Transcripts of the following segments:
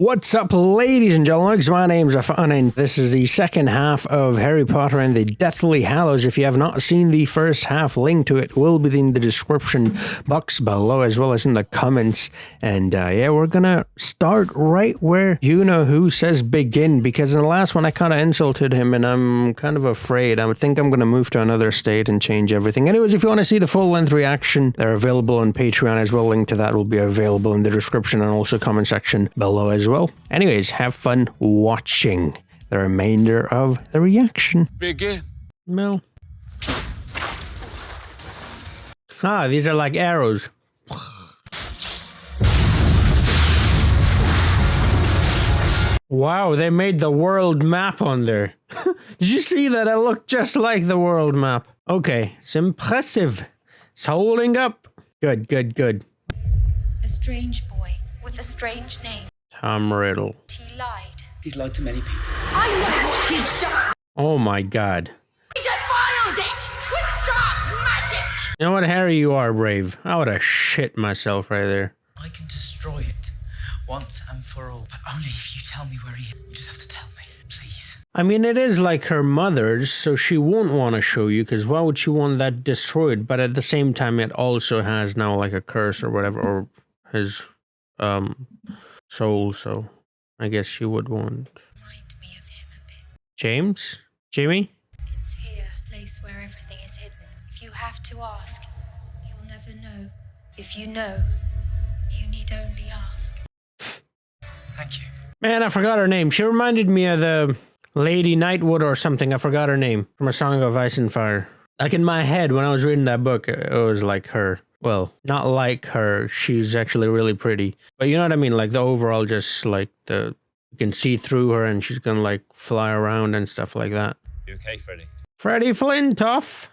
What's up, ladies and gentlemen? My name's Annevanne, and this is the second half of Harry Potter and the Deathly Hallows. If you have not seen the first half, link to it will be in the description box below, as well as in the comments. And yeah, we're gonna start right where you-know-who says begin, because in the last one I kind of insulted him, and I'm kind of afraid. I think I'm gonna move to another state and change everything. Anyways, if you want to see the full-length reaction, they're available on Patreon as well. Link to that will be available in the description and also comment section below as well. Anyways, have fun watching the remainder of the reaction. Begin. Well. Ah, these are like arrows. Wow, they made the world map on there. Did you see that? It looked just like the world map. Okay, it's impressive. It's holding up. Good, good, good. A strange boy with a strange name. Tom Riddle. He lied. He's lied to many people. I know what he's done. Oh my god. He defiled it with dark magic. You know what, Harry, you are brave. I would have shit myself right there. I can destroy it once and for all, but only if you tell me where he is. You just have to tell me, please. I mean, it is like her mother's, so she won't want to show you, because why would she want that destroyed? But at the same time, it also has now like a curse or whatever, or his soul, so I guess she would want. Remind me of him a bit. James? Jamie? It's here, place where everything is hidden. If you have to ask, you'll never know. If you know, you need only ask. Thank you. Man, I forgot her name. She reminded me of the Lady Nightwood or something. I forgot her name from A Song of Ice and Fire. Like in my head, when I was reading that book, it was like her. Well, not like her. She's actually really pretty. But you know what I mean? Like the overall, just like you can see through her and she's gonna like fly around and stuff like that. You okay, Freddy? Freddie Flintoff.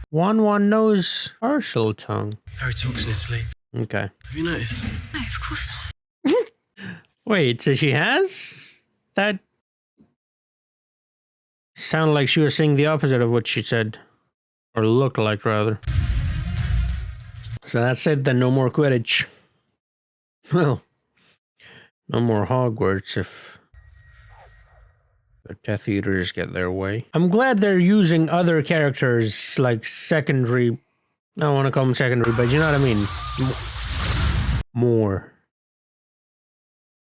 One knows partial tongue. Harry talks in his sleep. Okay. Have you noticed? No, of course not. Wait, so she has? That sounded like she was saying the opposite of what she said. Or looked like, rather. So that's it then, no more Quidditch. Well, no more Hogwarts if the Death Eaters get their way. I'm glad they're using other characters, like secondary. I don't want to call them secondary, but you know what I mean. More.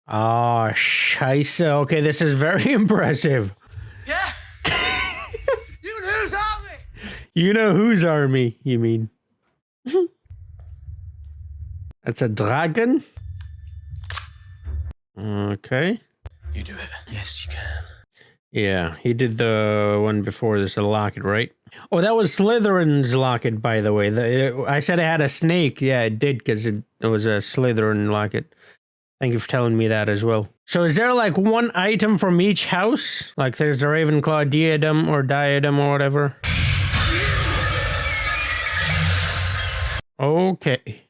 Ah, scheisse. Okay, this is very impressive. Yeah! You lose army! You know whose army, you mean? That's a dragon? Okay. You do it. Yes, you can. Yeah, he did the one before this, the locket, right? Oh, that was Slytherin's locket, by the way. I said it had a snake. Yeah, it did, because it was a Slytherin locket. Thank you for telling me that as well. So is there like one item from each house? Like there's a Ravenclaw diadem or whatever? Okay.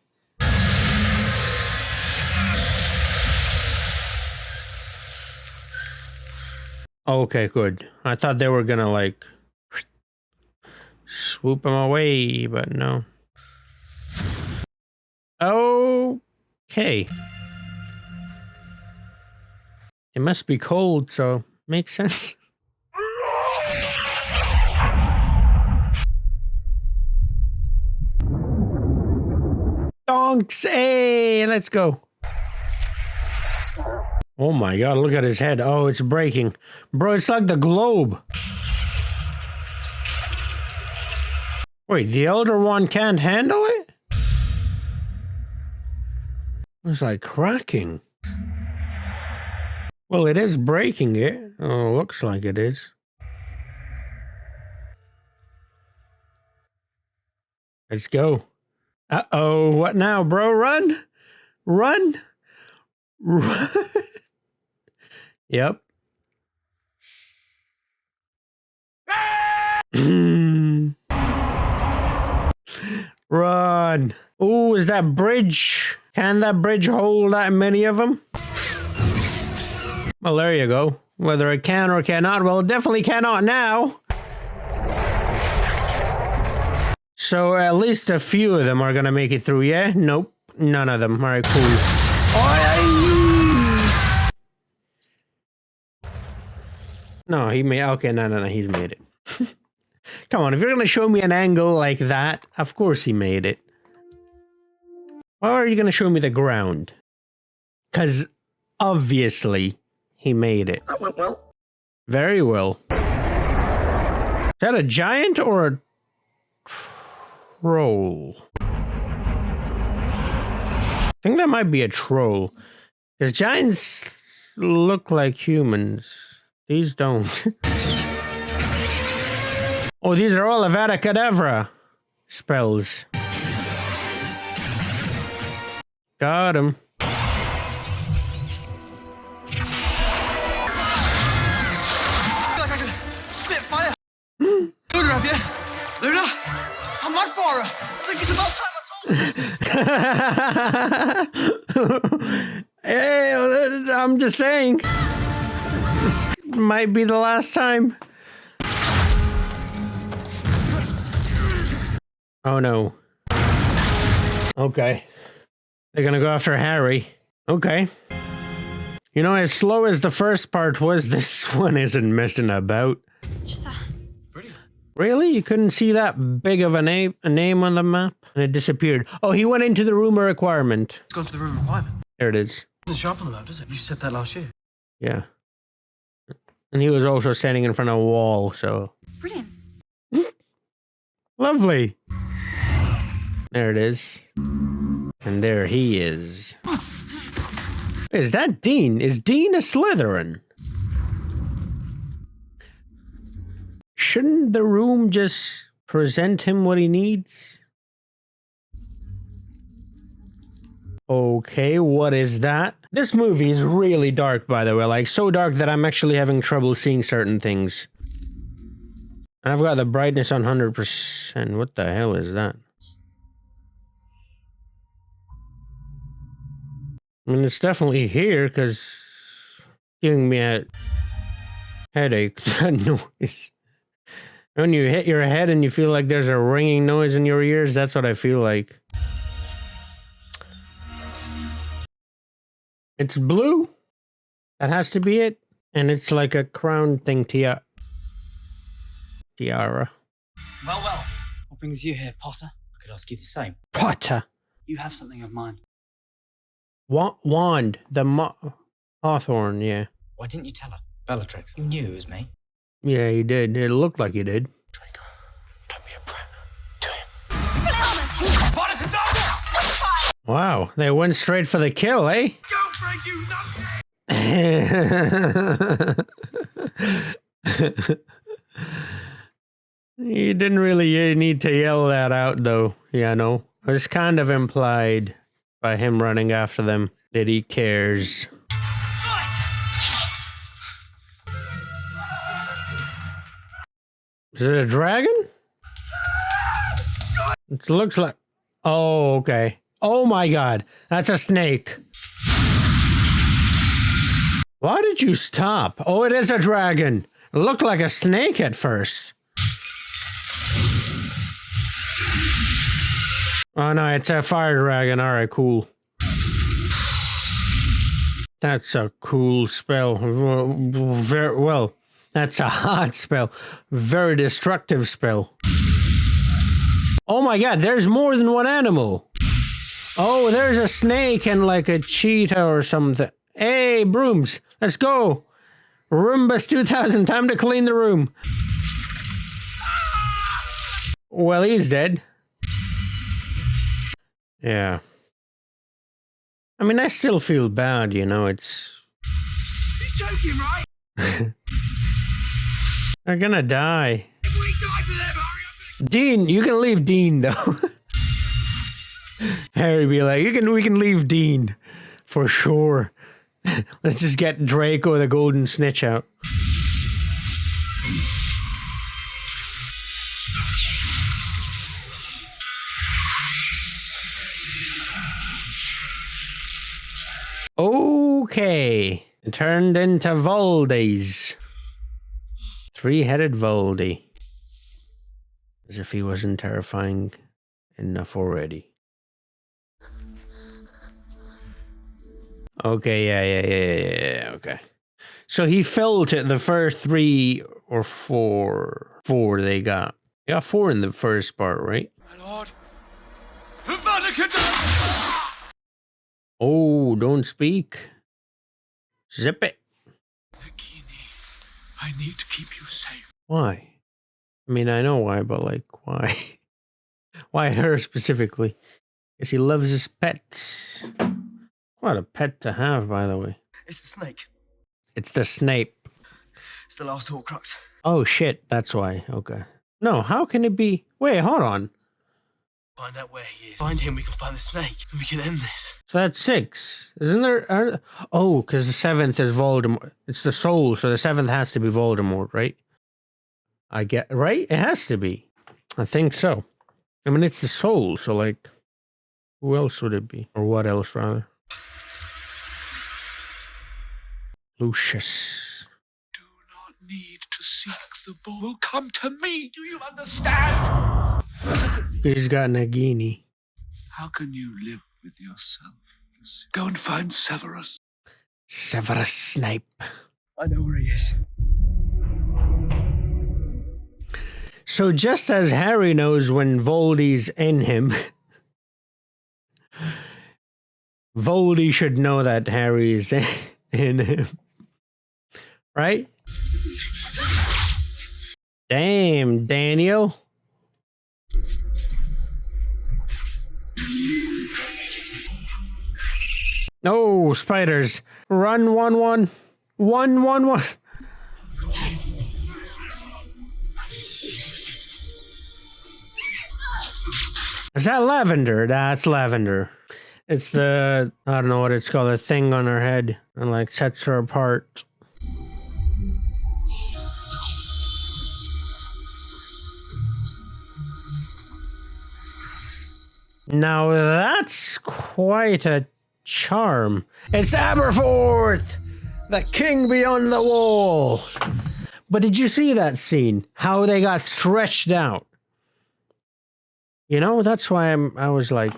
Okay, good. I thought they were gonna like swoop them away, but no. Okay. It must be cold, so makes sense. Donks! Hey, let's go. Oh my god, look at his head. Oh, it's breaking. Bro, it's like the globe. Wait, the Elder One can't handle it? It's like cracking. Well, it is breaking it. Oh, looks like it is. Let's go. Uh-oh, what now, bro? Run! Run! Run! Yep. Run! Ooh, is that bridge? Can that bridge hold that many of them? Well, there you go. Whether it can or cannot, well, it definitely cannot now. So at least a few of them are gonna make it through, yeah? Nope, none of them. Alright, cool. No, he made... Okay, no, he's made it. Come on, if you're gonna show me an angle like that, of course he made it. Or are you gonna show me the ground? Because obviously he made it. That went well. Very well. Is that a giant or a troll? I think that might be a troll. Because giants look like humans. These don't. Oh, these are all Avada Kedavra spells. Got him. Luna, I'm on for her. I think it's about time I told you. Hey, I'm just saying. This might be the last time. Oh no. Okay. They're gonna go after Harry. Okay. You know, as slow as the first part was, this one isn't messing about. Just that. Really? You couldn't see that big of a name on the map? And it disappeared. Oh, he went into the room of requirement. Let's go to the room requirement. There it is. It doesn't show up on the map, does it? You said that last year. Yeah. And he was also standing in front of a wall, so... Brilliant. Lovely. There it is. And there he is. Is that Dean? Is Dean a Slytherin? Shouldn't the room just present him what he needs? Okay, what is that? This movie is really dark, by the way. Like, so dark that I'm actually having trouble seeing certain things. And I've got the brightness on 100%. What the hell is that? I mean, it's definitely here, because giving me a headache. That noise. When you hit your head and you feel like there's a ringing noise in your ears, that's what I feel like. It's blue. That has to be it. And it's like a crown thing, tiara. Well. What brings you here, Potter? I could ask you the same. Potter. You have something of mine. Wand. The Hawthorne, yeah. Why didn't you tell her? Bellatrix, you knew it was me. Yeah, he did. It looked like he did. Draco, don't be a brat. Do him. Wow, they went straight for the kill, eh? You didn't really need to yell that out, though. Yeah, no. It was kind of implied by him running after them that he cares. Is it a dragon? It looks like... Oh, okay. Oh my god. That's a snake. Why did you stop? Oh, it is a dragon. It looked like a snake at first. Oh no, it's a fire dragon. Alright, cool. That's a cool spell. Very well. That's a hot spell. Very destructive spell. Oh my god, there's more than one animal. Oh, there's a snake and like a cheetah or something. Hey, brooms, let's go. Roombus 2000, time to clean the room. Well, he's dead. Yeah. I mean, I still feel bad, you know, it's... He's joking, right? They're gonna die. If we die for them, Aria, Dean, you can leave Dean, though. Harry be like, we can leave Dean. For sure. Let's just get Draco the Golden Snitch out. Okay. It turned into Voldes. Three-headed Voldy. As if he wasn't terrifying enough already. Okay, yeah, okay. So he felt it the first 3 or 4. 4 they got. They got 4 in the first part, right? My lord. Oh, don't speak. Zip it. I need to keep you safe. Why? I mean, I know why, but like, why? Why her specifically? Guess he loves his pets. What a pet to have, by the way. It's the snake. It's the Snape. It's the last Horcrux. Oh shit, that's why. Okay. No, how can it be? Wait, hold on. Find out where he is. Find him, we can find the snake, and we can end this. So that's 6. Isn't there? Oh, because the 7th is Voldemort. It's the soul, so the 7th has to be Voldemort, right? I get, right? It has to be. I think so. I mean, it's the soul, so like, who else would it be? Or what else, rather? Lucius. Do not need to seek the ball. Come to me, do you understand? He's got Nagini. How can you live with yourself? Go and find Severus. Severus Snape. I know where he is. So just as Harry knows when Voldy's in him, Voldy should know that Harry's in him. Right? Damn, Daniel. No, spiders. Run, 1-1. 1-1-1. Is that lavender? That's lavender. It's the, I don't know what it's called, the thing on her head and like sets her apart. Now that's quite a charm. It's Aberforth, the king beyond the wall. But did you see that scene? How they got stretched out? You know, that's why I was like,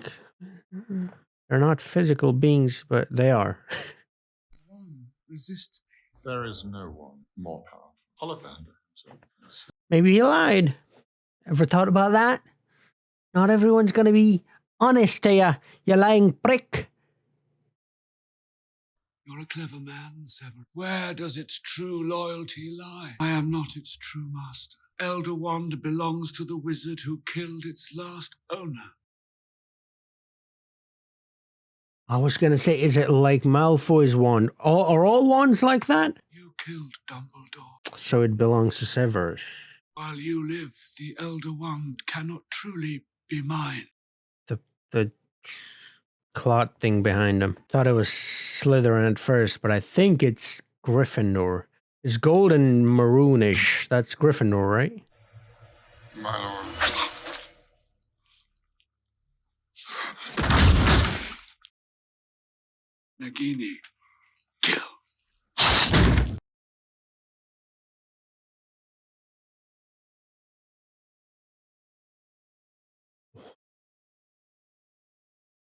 they're not physical beings, but they are. Resist me. There is no one more powerful. Ollivander himself. Maybe he lied. Ever thought about that? Not everyone's gonna be honest to you, you lying prick. You're a clever man, Severus. Where does its true loyalty lie? I am not its true master. Elder Wand belongs to the wizard who killed its last owner. I was gonna say, is it like Malfoy's wand? Are all wands like that? You killed Dumbledore. So it belongs to Severus. While you live, the Elder Wand cannot truly be mine. The clot thing behind him. Thought it was Slytherin at first, but I think it's Gryffindor. It's gold and maroonish. That's Gryffindor, right? My lord. Nagini, kill.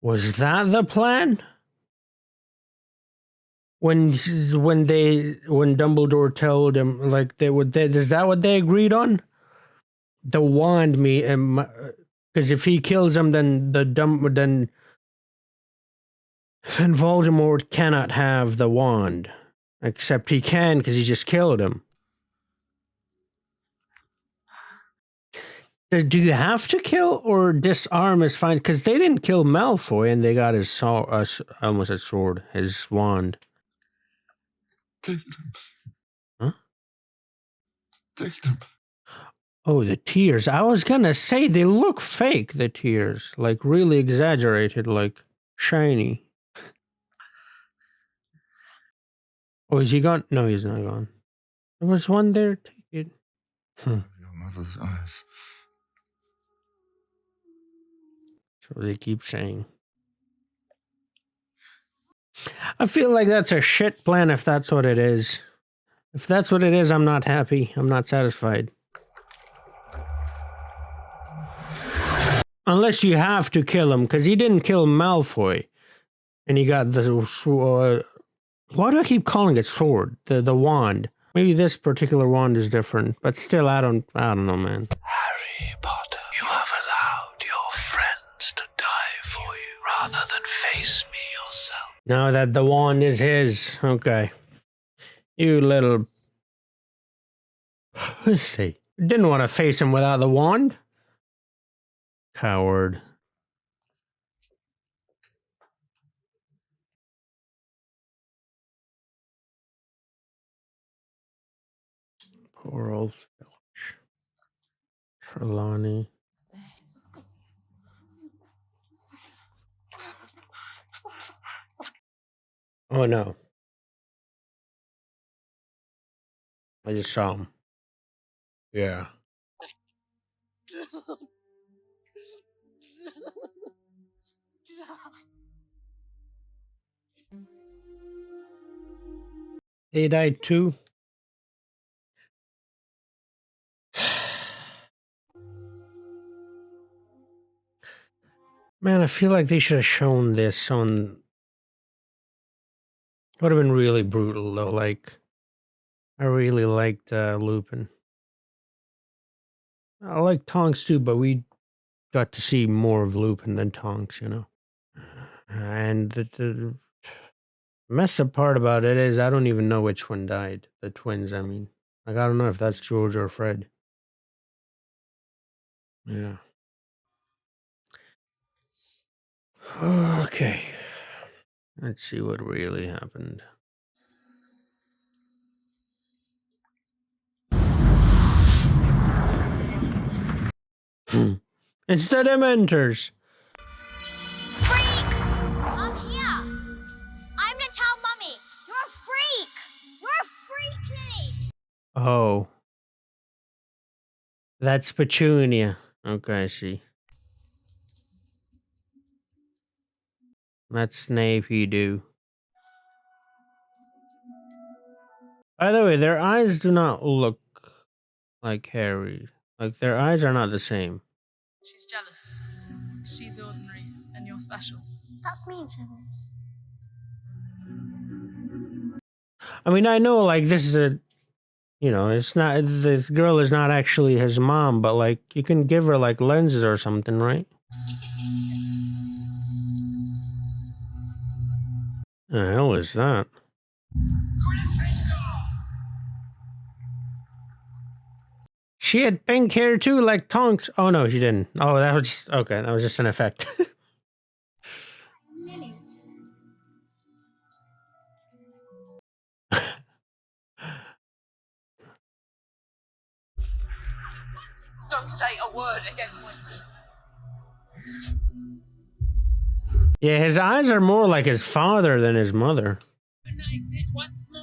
Was that the plan? When Dumbledore told him, like, is that what they agreed on? The wand because if he kills him, then then Voldemort cannot have the wand. Except he can, because he just killed him. Do you have to kill or disarm is fine? Because they didn't kill Malfoy and they got his almost a sword, his wand. Take them. Huh? Take them. Oh, the tears. I was gonna say they look fake, the tears. Like really exaggerated, like shiny. Oh, is he gone? No, he's not gone. There was one there. Take it. Your mother's eyes. So they keep saying. I feel like that's a shit plan if that's what it is. If that's what it is, I'm not happy. I'm not satisfied. Unless you have to kill him, because he didn't kill Malfoy. And he got the... why do I keep calling it sword? The wand. Maybe this particular wand is different, but still, I don't know, man. Harry Potter, you have allowed your friends to die for you rather than face me yourself. Now that the wand is his. Okay. You little... Let's see. Didn't want to face him without the wand. Coward. Poor old Filch. Trelawney. Oh no. I just saw him. Yeah. They died too. Man, I feel like they should have shown this on... Would have been really brutal though, like... I really liked Lupin. I like Tonks too, but we got to see more of Lupin than Tonks, you know? And the messed up part about it is I don't even know which one died. The twins, I mean. Like, I don't know if that's George or Fred. Yeah. Okay. Let's see what really happened. It's the Dementors. Freak! I'm here. I'm gonna tell Mummy. You're a freak. You're a freak, Lily. Oh. That's Petunia. Okay, I see. That's Snape, you do. By the way, their eyes do not look like Harry. Like, their eyes are not the same. She's jealous. She's ordinary, and you're special. That's mean, Severus. I mean, I know, like, this is a... You know, it's not... The girl is not actually his mom, but, like, you can give her, like, lenses or something, right? The hell is that? She had pink hair too, like Tonks. Oh no, she didn't. Oh, that was just, okay. That was just an effect. Lily. Don't say a word against my... Yeah, his eyes are more like his father than his mother. United once more.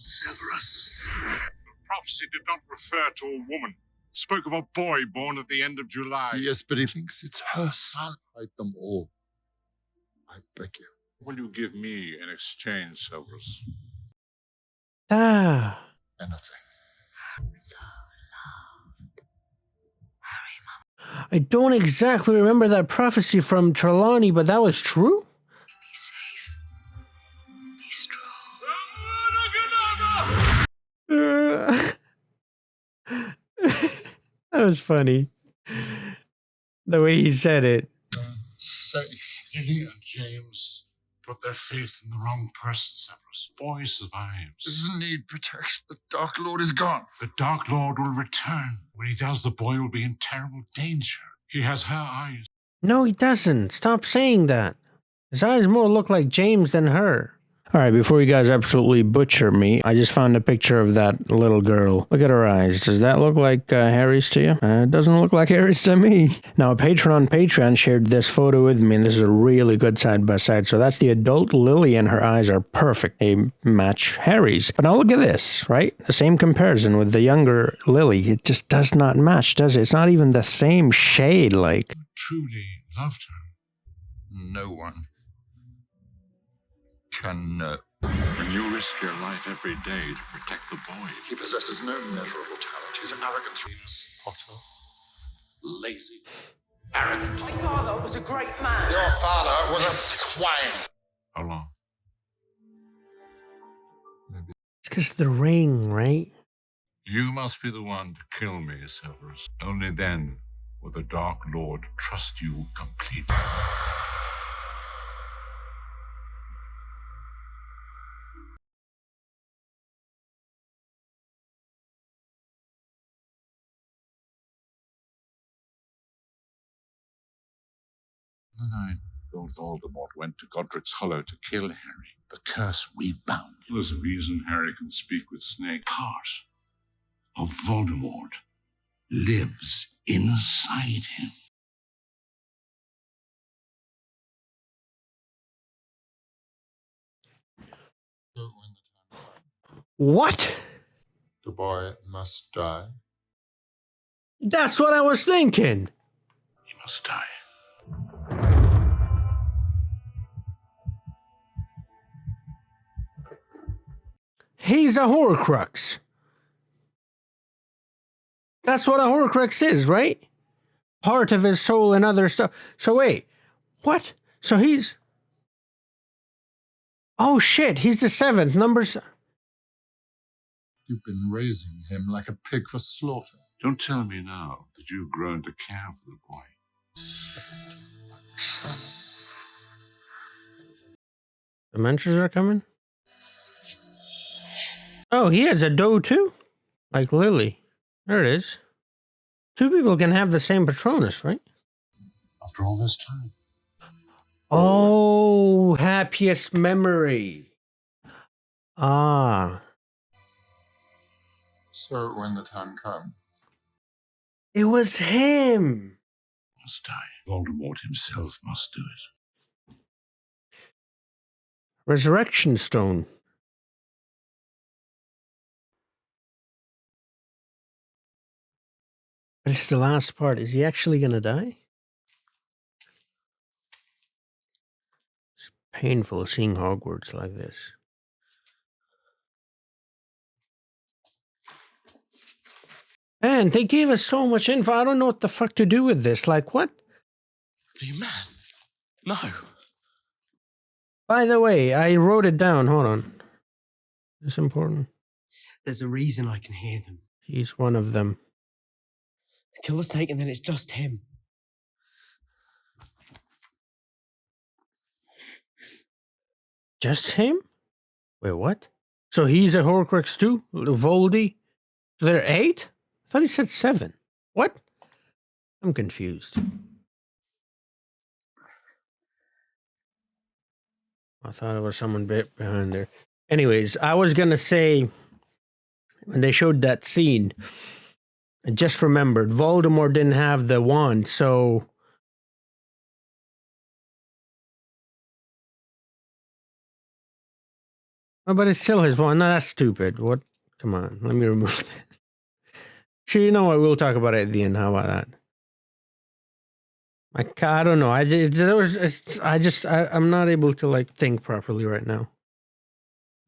Severus. The prophecy did not refer to a woman. It spoke of a boy born at the end of July. Yes, but he thinks it's her son. Hide them all. I beg you. What will you give me in exchange, Severus? Ah. Anything. I don't exactly remember that prophecy from Trelawney, but that was true? Be safe. Be strong. That was funny. The way he said it. Safe. Lily and James put their faith in the wrong person, Severus. Boy survives. Doesn't need protection. The Dark Lord is gone. The Dark Lord will return. When he does, the boy will be in terrible danger. He has her eyes. No, he doesn't. Stop saying that. His eyes more look like James than her. All right, before you guys absolutely butcher me, I just found a picture of that little girl. Look at her eyes. Does that look like Harry's to you? It doesn't look like Harry's to me. Now, a patron on Patreon shared this photo with me, and this is a really good side-by-side. So that's the adult Lily, and her eyes are perfect. They match Harry's. But now look at this, right? The same comparison with the younger Lily. It just does not match, does it? It's not even the same shade, like. Truly loved her. No one can know. When you risk your life every day to protect the boy. He possesses no measurable talent. His arrogance is Potter. Lazy. Arrogant. My father was a great man. Your father was a swine. How long? It's because of the ring, right? You must be the one to kill me, Severus. Only then will the Dark Lord trust you completely. The night Lord Voldemort went to Godric's Hollow to kill Harry, the curse rebounded. There's a reason Harry can speak with Snape. Part of Voldemort lives inside him. So when the time comes, What? the boy must die. That's what I was thinking. He must die. He's a Horcrux. That's what a Horcrux is, right? Part of his soul and other stuff. So wait, what? So he's... Oh shit, he's the seventh. Numbers... You've been raising him like a pig for slaughter. Don't tell me now that you've grown to care for the boy. The Mentors are coming? Oh, he has a doe too? Like Lily. There it is. Two people can have the same Patronus, right? After all this time. Oh, happiest memory. Ah. So when the time comes, It was him. He must die. Voldemort himself must do it. Resurrection Stone. But it's the last part. Is he actually going to die? It's painful seeing Hogwarts like this. Man, they gave us so much info. I don't know what the fuck to do with this. Like, what? Are you mad? No. By the way, I wrote it down. Hold on. It's important. There's a reason I can hear them. He's one of them. Kill the snake and then it's just him. Just him? Wait, what? So he's a Horcrux too? Voldy? There are 8? I thought he said 7. What? I'm confused. I thought it was someone behind there. Anyways, I was going to say, when they showed that scene, I just remembered Voldemort didn't have the wand, so... Oh, but it's still his wand. No, that's stupid. What? Come on, let me remove that. Sure, you know what? We'll talk about it at the end. How about that? I don't know. I'm not able to like think properly right now.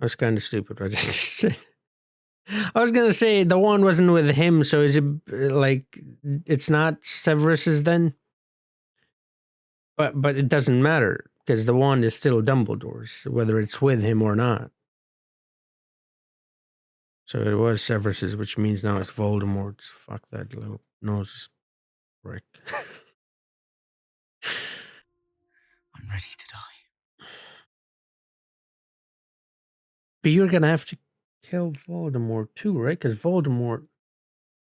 That's kind of stupid. What I just said. I was gonna say the wand wasn't with him, so is it like it's not Severus's then? But it doesn't matter because the wand is still Dumbledore's, whether it's with him or not. So it was Severus's, which means now it's Voldemort's. Fuck that little nose brick. I'm ready to die. But you're gonna have to kill Voldemort too, right? Because Voldemort,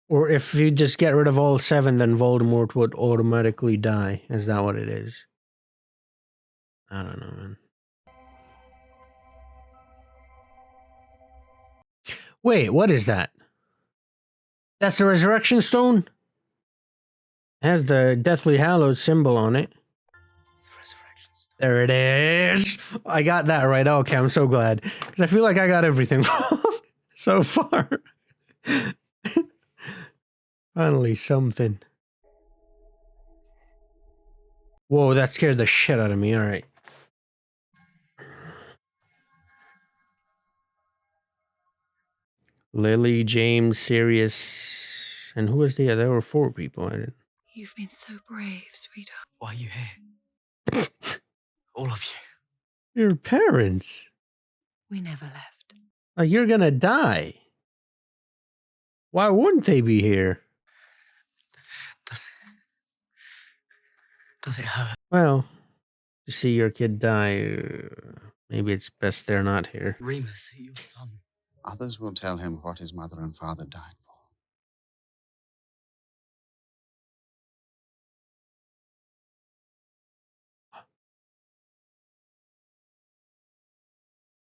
or if you just get rid of all 7, then Voldemort would automatically die. Is that what it is? I don't know, man. Wait, what is that? That's the Resurrection Stone? It has the Deathly Hallows symbol on it. The resurrection stone. There it is. I got that right. Okay, I'm so glad. Because I feel like I got everything wrong so far. Finally, something. Whoa, that scared the shit out of me. All right. Lily, James, Sirius, and who was the other? There were 4 people. I didn't. You've been so brave, sweetheart. Why are you here? All of you. Your parents. We never left. Like, you're gonna die. Why wouldn't they be here? Does it hurt? Well, to see your kid die, maybe it's best they're not here. Remus, your son. Others will tell him what his mother and father died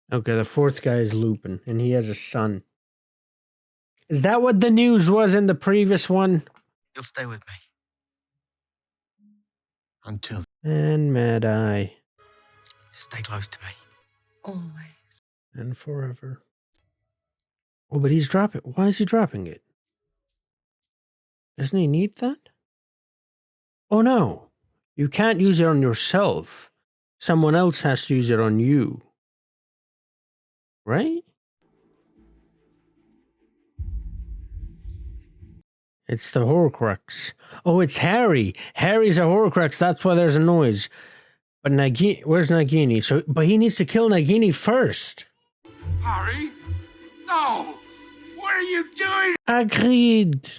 for. Okay, the fourth guy is Lupin, and he has a son. Is that what the news was in the previous one? You'll stay with me. Until... And Mad Eye. Stay close to me. Always. And forever. Oh, but he's dropping. Why is he dropping it? Doesn't he need that? Oh, no. You can't use it on yourself. Someone else has to use it on you. Right? It's the Horcrux. Oh, it's Harry. Harry's a Horcrux. That's why there's a noise. But Nagini, where's Nagini? So, but he needs to kill Nagini first. Harry? No! What are you doing? Agreed.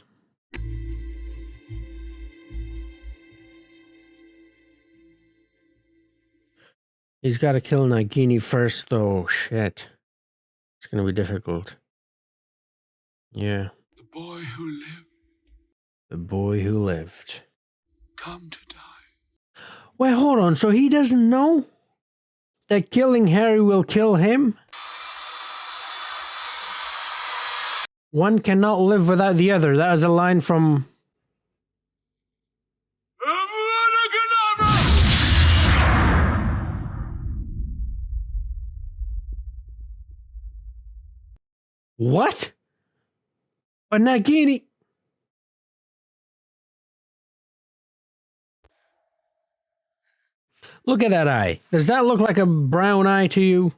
He's got to kill Nagini first, though. Shit. It's going to be difficult. Yeah. The boy who lived. The boy who lived. Come to die. Wait, hold on. So he doesn't know that killing Harry will kill him? One cannot live without the other. That is a line from... What? But Nagini... Look at that eye. Does that look like a brown eye to you?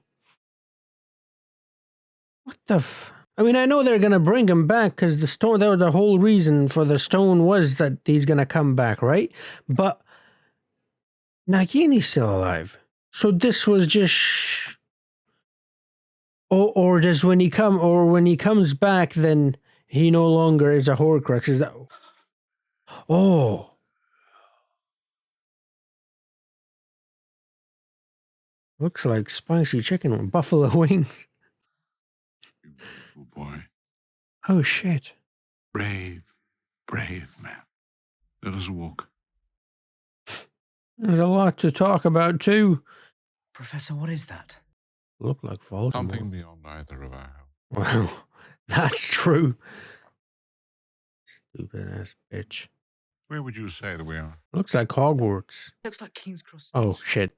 What the f... I mean, I know they're going to bring him back because the stone... That was the whole reason for the stone was that he's going to come back, right? But Nagini's still alive. So this was just... Or does when he comes back, then he no longer is a Horcrux? Is that... Oh... Looks like spicy chicken with buffalo wings. You beautiful boy. Oh, shit. Brave, brave man. Let us walk. There's a lot to talk about, too. Professor, what is that? Look like Voldemort. Something beyond either of our help. Well, that's true. Stupid-ass bitch. Where would you say that we are? Looks like Hogwarts. Looks like King's Cross. Oh, shit.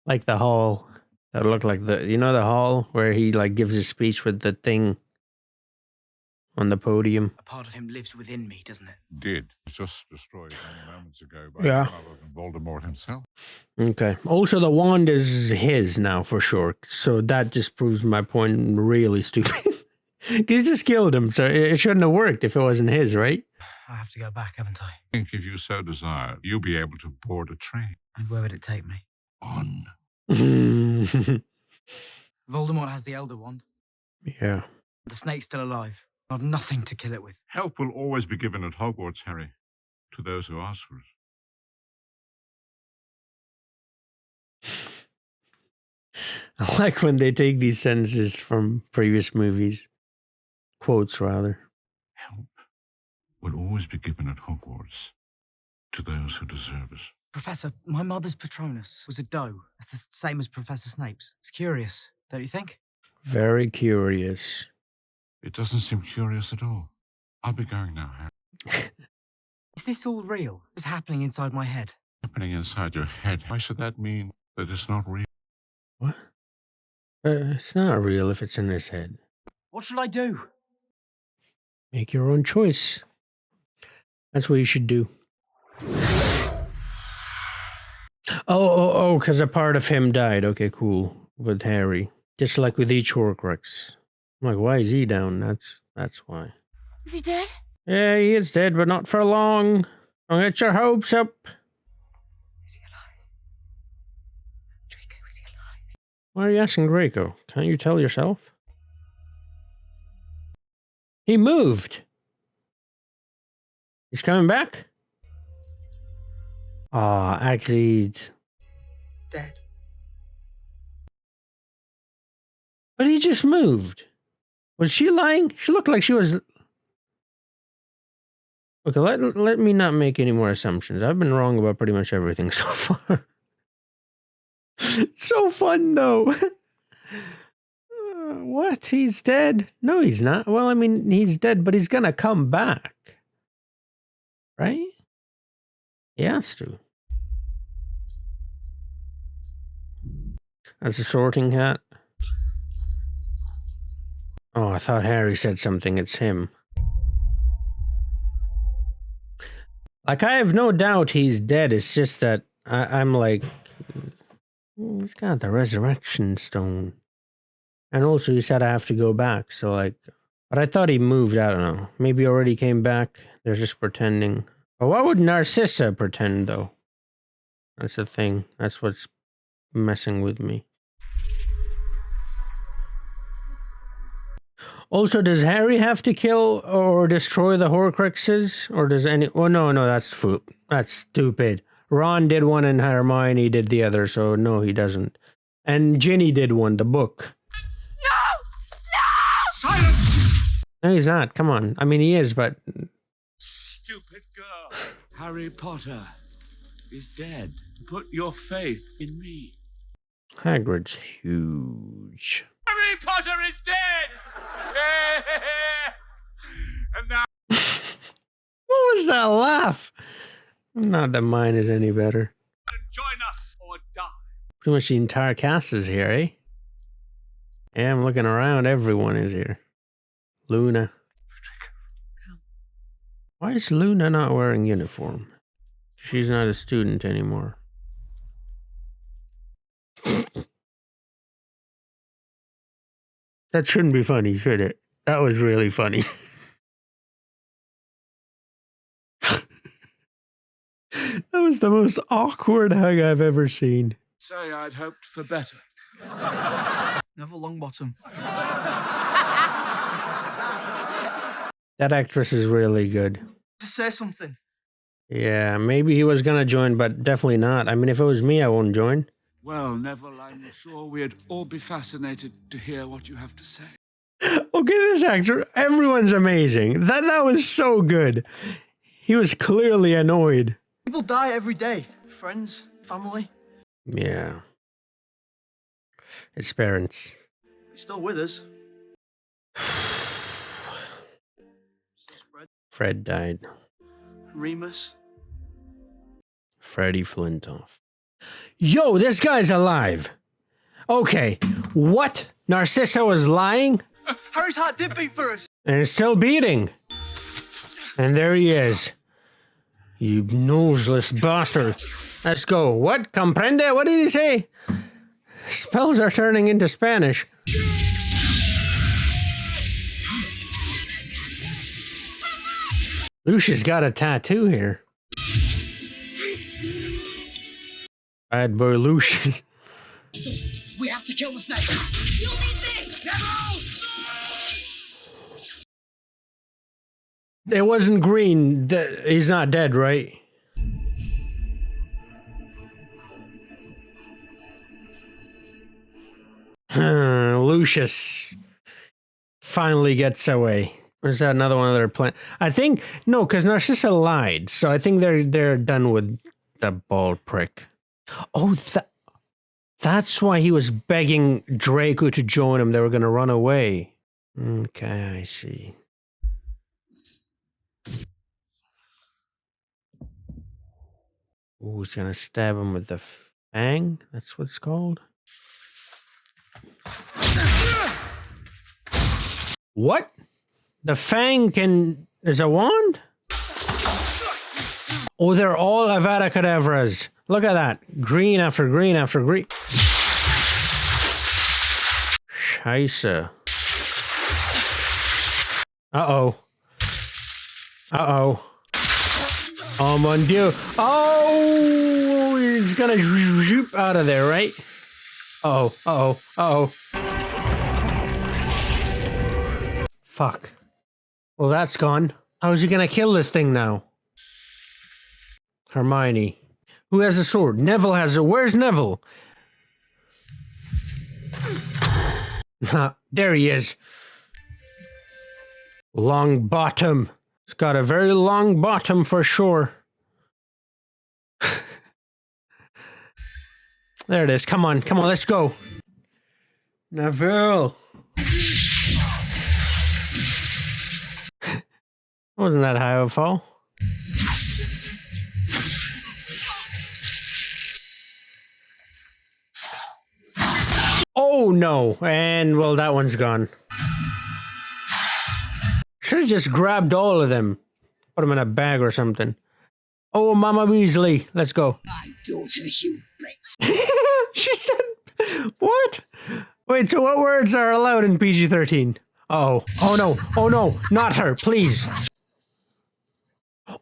Like the hall. That looked like the... You know the hall where he, like, gives his speech with the thing on the podium? A part of him lives within me, doesn't it? Did. Just destroyed many moments ago by Yeah. none other than Voldemort himself. Okay. Also, the wand is his now, for sure. So that just proves my point really stupid. He just killed him, so it shouldn't have worked if it wasn't his, right? I have to go back, haven't I? I think if you so desire, you'll be able to board a train. And where would it take me? On. Voldemort has the Elder Wand. Yeah. The snake's still alive. I've nothing to kill it with. Help will always be given at Hogwarts, Harry, to those who ask for it. I like when they take these sentences from previous movies. Quotes, rather. Help will always be given at Hogwarts to those who deserve it. Professor, my mother's Patronus was a doe. It's the same as Professor Snape's. It's curious, don't you think? Very curious. It doesn't seem curious at all. I'll be going now, Harry. Is this all real? What's happening inside my head? Happening inside your head. Why should that mean that it's not real? What? It's not real if it's in his head. What should I do? Make your own choice. That's what you should do. Oh, because a part of him died. Okay, cool. With Harry. Just like with each Horcrux. I'm like, why is he down? That's why. Is he dead? Yeah, he is dead, but not for long. Don't get your hopes up. Is he alive? Draco, is he alive? Why are you asking Draco? Can't you tell yourself? He moved. He's coming back? Ah, agreed. Dead. But he just moved. Was she lying? She looked like she was... Okay, let me not make any more assumptions. I've been wrong about pretty much everything so far. So fun, though. What? He's dead? No, he's not. Well, I mean, he's dead, but he's gonna come back. Right? He has to. That's a sorting hat. Oh, I thought Harry said something. It's him. Like, I have no doubt he's dead. It's just that I'm like, he's got the resurrection stone. And also he said I have to go back. So like, but I thought he moved. I don't know. Maybe he already came back. They're just pretending. But why would Narcissa pretend though? That's the thing. That's what's messing with me. Also, does Harry have to kill or destroy the Horcruxes? Or does any... Oh, no, that's that's stupid. Ron did one and Hermione did the other, so no, he doesn't. And Ginny did one, the book. No! Silence! No, he's not. Come on. I mean, he is, but... Stupid girl. Harry Potter is dead. Put your faith in me. Hagrid's huge. Harry Potter is dead! And now... What was that laugh? Not that mine is any better. Join us or die. Pretty much the entire cast is here, eh? Yeah, I'm looking around. Everyone is here. Luna. Why is Luna not wearing uniform? She's not a student anymore. That shouldn't be funny, should it? That was really funny. That was the most awkward hug I've ever seen. Say I'd hoped for better. Neville Longbottom. That actress is really good. To say something. Yeah, maybe he was gonna join, but definitely not. I mean, if it was me, I won't join. Well, Neville, I'm sure we'd all be fascinated to hear what you have to say. Okay, this actor, everyone's amazing. That was so good. He was clearly annoyed. People die every day. Friends, family. Yeah. His parents. He's still with us. Fred died. Remus. Freddie Flintoff. Yo, this guy's alive. Okay, what? Narcissa was lying? Harry's heart did beat for us. And it's still beating. And there he is. You noseless bastard. Let's go. What? Comprende? What did he say? Spells are turning into Spanish. Lucius got a tattoo here. Bad boy Lucius. We have to kill the snake. You'll need this! It wasn't green. He's not dead, right? Lucius finally gets away. Is that another one of their plan? I think no, because Narcissa lied. So I think they're done with the bald prick. Oh, that's why he was begging Draco to join him. They were going to run away. Okay, I see. Oh, he's going to stab him with the fang? That's what it's called? What? The fang is a wand? Oh, they're all Avada Kedavras. Look at that. Green after green after green. Scheisse. Uh-oh. Uh-oh. Oh, mon Dieu. Oh, he's gonna zoop out of there, right? Uh-oh, uh-oh, uh-oh. Fuck. Well, that's gone. How's he gonna kill this thing now? Hermione. Who has a sword? Neville has it. Where's Neville? There he is. Long bottom. It's got a very long bottom for sure. There it is. Come on, let's go. Neville. Wasn't that high of a fall? Oh no! And well, that one's gone. Should have just grabbed all of them. Put them in a bag or something. Oh, Mama Weasley. Let's go. My daughter, you She said, what? Wait, so what words are allowed in PG-13? Uh-oh. Oh no. Oh no. Not her, please.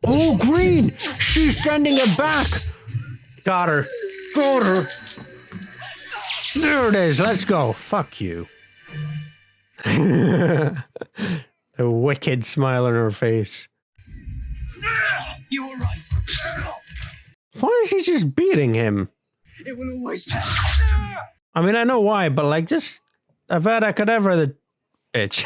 Oh, green. She's sending it back. Got her. Got her. There it is. Let's go. Fuck you. The wicked smile on her face. You were right. Why is he just beating him? It will always pass. I mean, I know why, but like, just Avada Kedavra the bitch.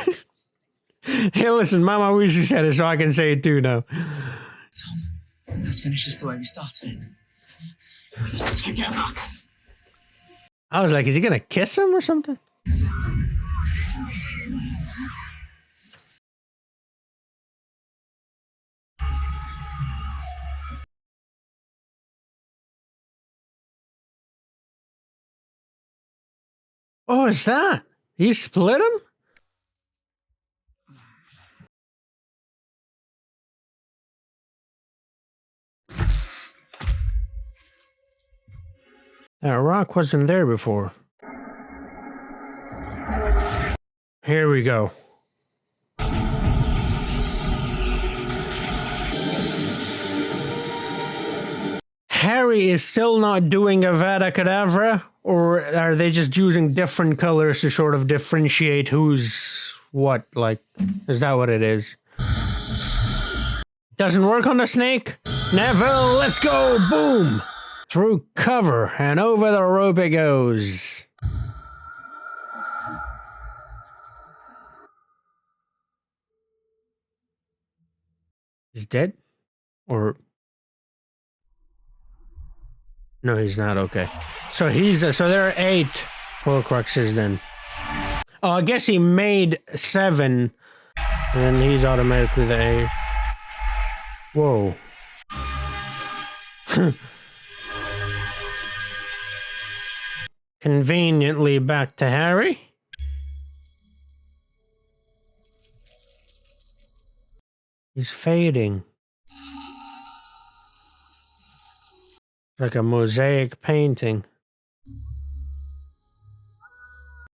Hey, listen, Mama Weasley said it, so I can say it too now. Tom, let's finish this the way we started. Together. I was like, is he gonna kiss him or something? Oh, is that? He split him? That rock wasn't there before. Here we go. Harry is still not doing Avada Kedavra, or are they just using different colors to sort of differentiate who's what? Like, is that what it is? Doesn't work on the snake? Neville, let's go! Boom! Through cover and over the rope it goes. He's dead? Or... No, he's not. Okay. So so there are 8 Horcruxes then. Oh, I guess he made 7. And then he's automatically the 8th. Whoa. Conveniently back to Harry. He's fading. Like a mosaic painting.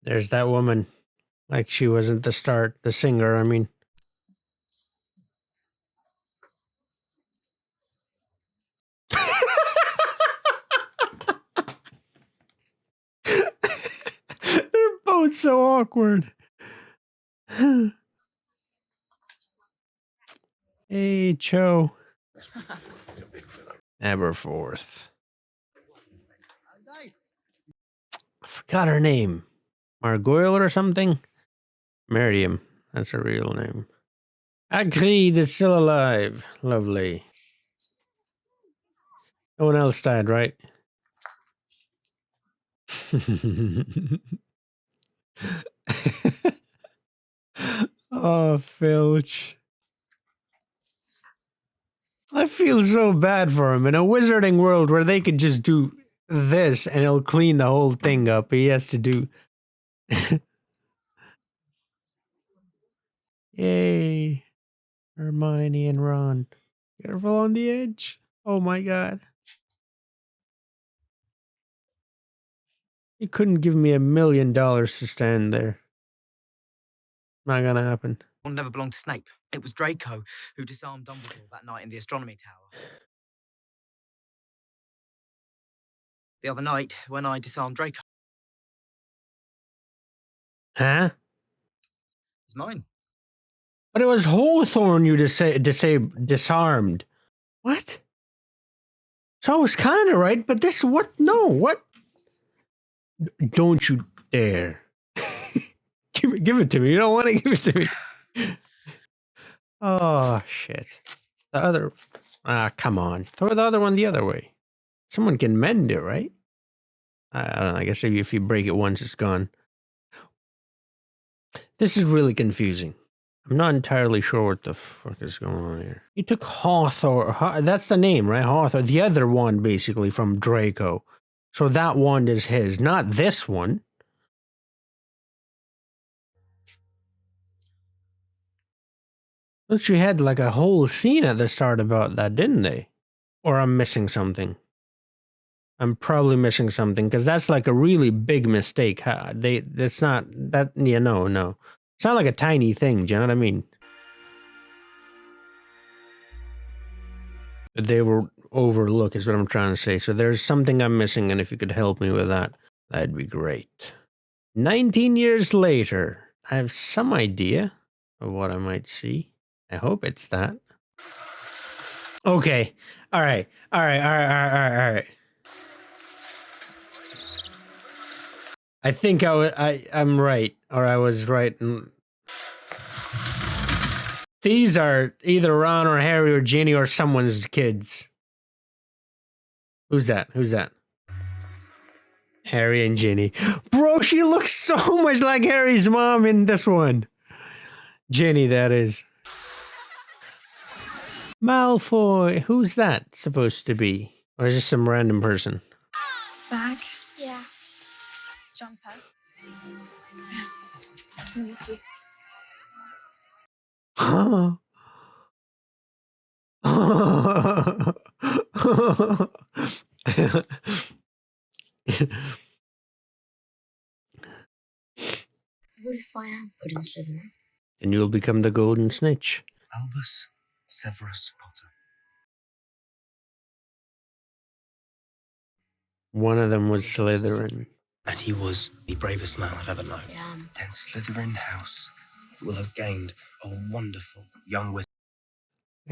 There's that woman. Like she was at the start. The singer, I mean. They're both so awkward. Hey, Cho. Aberforth. I forgot her name. Margoyle or something? Miriam. That's her real name. Agreed, it's still alive. Lovely. No one else died, right? Oh, Filch. I feel so bad for him. In a wizarding world where they could just do this and it'll clean the whole thing up, he has to do... Yay. Hermione and Ron. Careful on the edge. Oh my god. You couldn't give me $1 million to stand there. Not gonna happen. Wand never belonged to Snape. It was Draco who disarmed Dumbledore that night in the astronomy tower. The other night, when I disarmed Draco. Huh? It's mine. But it was Hawthorne you disarmed. What? So I was kind of right, but this what? No, what? Don't you dare. give it to me. You don't want to give it to me. Oh, shit. The other... come on. Throw the other one the other way. Someone can mend it, right? I don't know. I guess if you break it once, it's gone. This is really confusing. I'm not entirely sure what the fuck is going on here. You took Hawthorne. That's the name, right? Hawthorne. The other one, basically, from Draco. So that wand is his, not this one. But you had like a whole scene at the start about that, didn't they? Or I'm missing something. I'm probably missing something because that's like a really big mistake. That's not that. Yeah, no. It's not like a tiny thing. Do you know what I mean? They were overlooked is what I'm trying to say. So there's something I'm missing, and if you could help me with that, that'd be great. 19 years later, I have some idea of what I might see. I hope it's that. Okay. All right. I think I'm right, or I was right. These are either Ron or Harry or Ginny or someone's kids. Who's that? Harry and Ginny. Bro, she looks so much like Harry's mom in this one. Ginny, that is. Malfoy. Who's that supposed to be? Or is this some random person? Bag? Yeah. Jumper? Let me see. What if I am put in Slytherin? And you'll become the golden snitch. Albus Severus Potter. One of them was Slytherin. And he was the bravest man I've ever known. Yeah. Then Slytherin House will have gained a wonderful young wizard.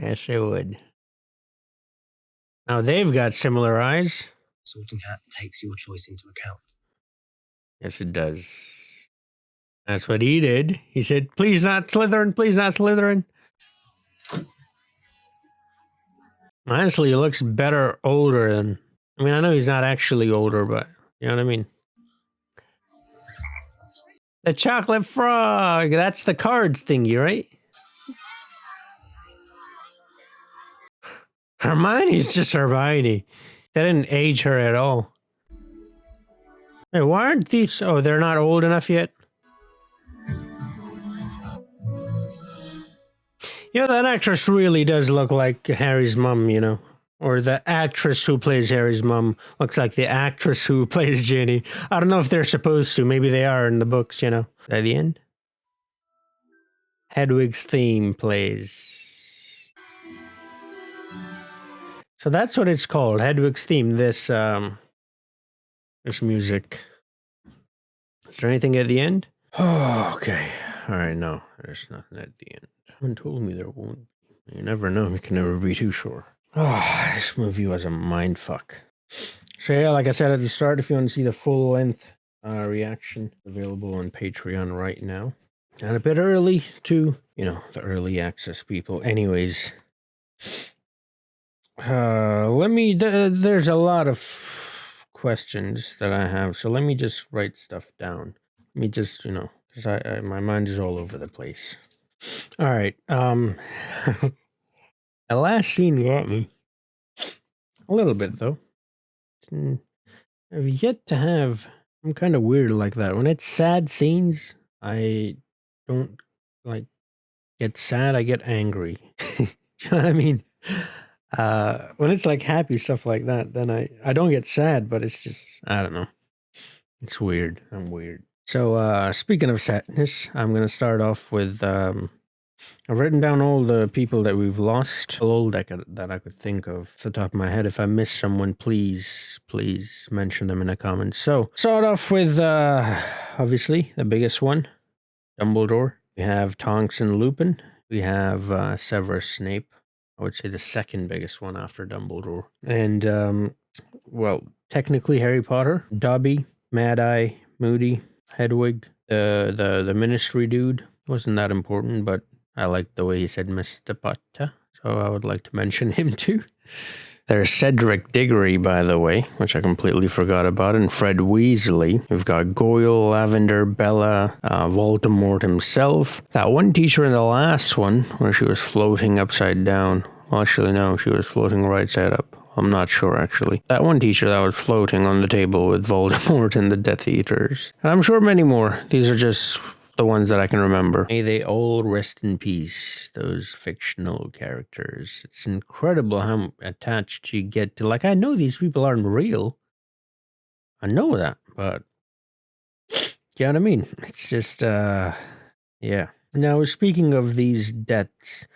Yes, it would. Now they've got similar eyes. Sorting Hat takes your choice into account. Yes, it does. That's what he did. He said, please not Slytherin, please not Slytherin. Honestly, he looks better older than... I mean, I know he's not actually older, but you know what I mean? The chocolate frog. That's the cards thingy, right? Hermione's just Hermione. That didn't age her at all. Hey, why aren't these... Oh, they're not old enough yet? You know, that actress really does look like Harry's mom, you know? Or the actress who plays Harry's mom looks like the actress who plays Ginny. I don't know if they're supposed to. Maybe they are in the books, you know? At the end? Hedwig's theme plays. So that's what it's called, Hedwig's theme, this music. Is there anything at the end? Oh, okay. All right, no, there's nothing at the end. Someone told me there won't be. You never know, you can never be too sure. Oh, this movie was a mindfuck. So yeah, like I said at the start, if you want to see the full-length reaction, available on Patreon right now. And a bit early to, you know, the early access people. Anyways, there's a lot of questions that I have, so let me just write stuff down. Let me just, you know, because my mind is all over the place. All right, the last scene got me. A little bit, though. I've yet to have... I'm kind of weird like that. When it's sad scenes, I don't, like, get sad, I get angry. You know what I mean? When it's, like, happy stuff like that, then I don't get sad, but it's just... I don't know. It's weird. I'm weird. So, speaking of sadness, I'm going to start off with... I've written down all the people that we've lost, all that I could think of off the top of my head. If I miss someone, please mention them in the comments. So, start off with, obviously, the biggest one, Dumbledore. We have Tonks and Lupin. We have Severus Snape. I would say the second biggest one after Dumbledore. And, well, technically Harry Potter, Dobby, Mad-Eye, Moody, Hedwig, the ministry dude. Wasn't that important, but I liked the way he said Mr. Potter, so I would like to mention him too. There's Cedric Diggory, by the way, which I completely forgot about, and Fred Weasley. We've got Goyle, Lavender, Bella, Voldemort himself. That one teacher in the last one, where she was floating upside down. Well, actually, no, she was floating right side up. I'm not sure, actually. That one teacher that was floating on the table with Voldemort and the Death Eaters. And I'm sure many more. These are just the ones that I can remember. May they all rest in peace, those fictional characters. It's incredible how attached you get to, like, I know these people aren't real. I know that, but you know what I mean? It's just, yeah. Now, speaking of these deaths,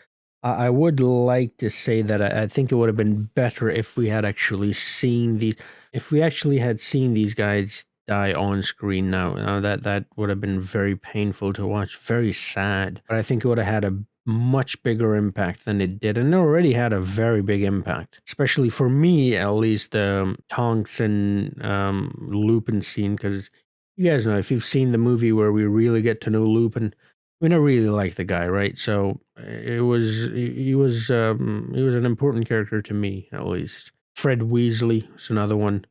I would like to say that I think it would have been better if we had actually seen these, if we actually had seen these guys die on screen now. That would have been very painful to watch, very sad. But I think it would have had a much bigger impact than it did, and it already had a very big impact, especially for me, at least, the Tonks and Lupin scene, because you guys know, if you've seen the movie where we really get to know Lupin, I mean, I really like the guy, right? So he was an important character to me, at least. Fred Weasley is another one.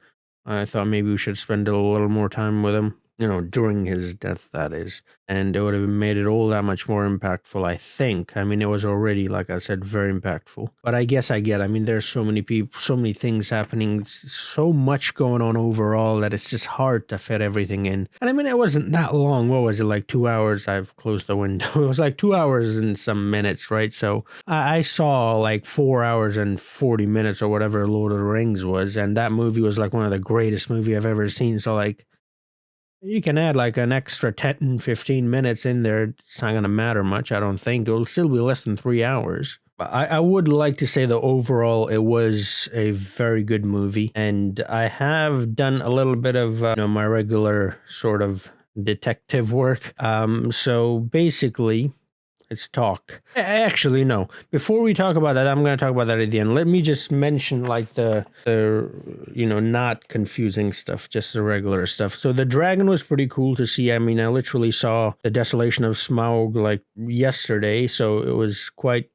I thought maybe we should spend a little more time with him, you know, during his death, that is. And it would have made it all that much more impactful, I think. I mean, it was already, like I said, very impactful. But I guess I get, I mean, there's so many people, so many things happening, so much going on overall that it's just hard to fit everything in. And I mean, it wasn't that long. What was it, like 2 hours? I've closed the window. It was like 2 hours and some minutes, right? So I saw like 4 hours and 40 minutes or whatever Lord of the Rings was. And that movie was like one of the greatest movie I've ever seen. So like, you can add like an extra 10, 15 minutes in there. It's not going to matter much, I don't think. It'll still be less than 3 hours. But I would like to say that overall it was a very good movie. And I have done a little bit of my regular sort of detective work. So basically, let's talk. Actually, no. Before we talk about that, I'm going to talk about that at the end. Let me just mention like the not confusing stuff, just the regular stuff. So the dragon was pretty cool to see. I mean, I literally saw the Desolation of Smaug like yesterday, so it was quite,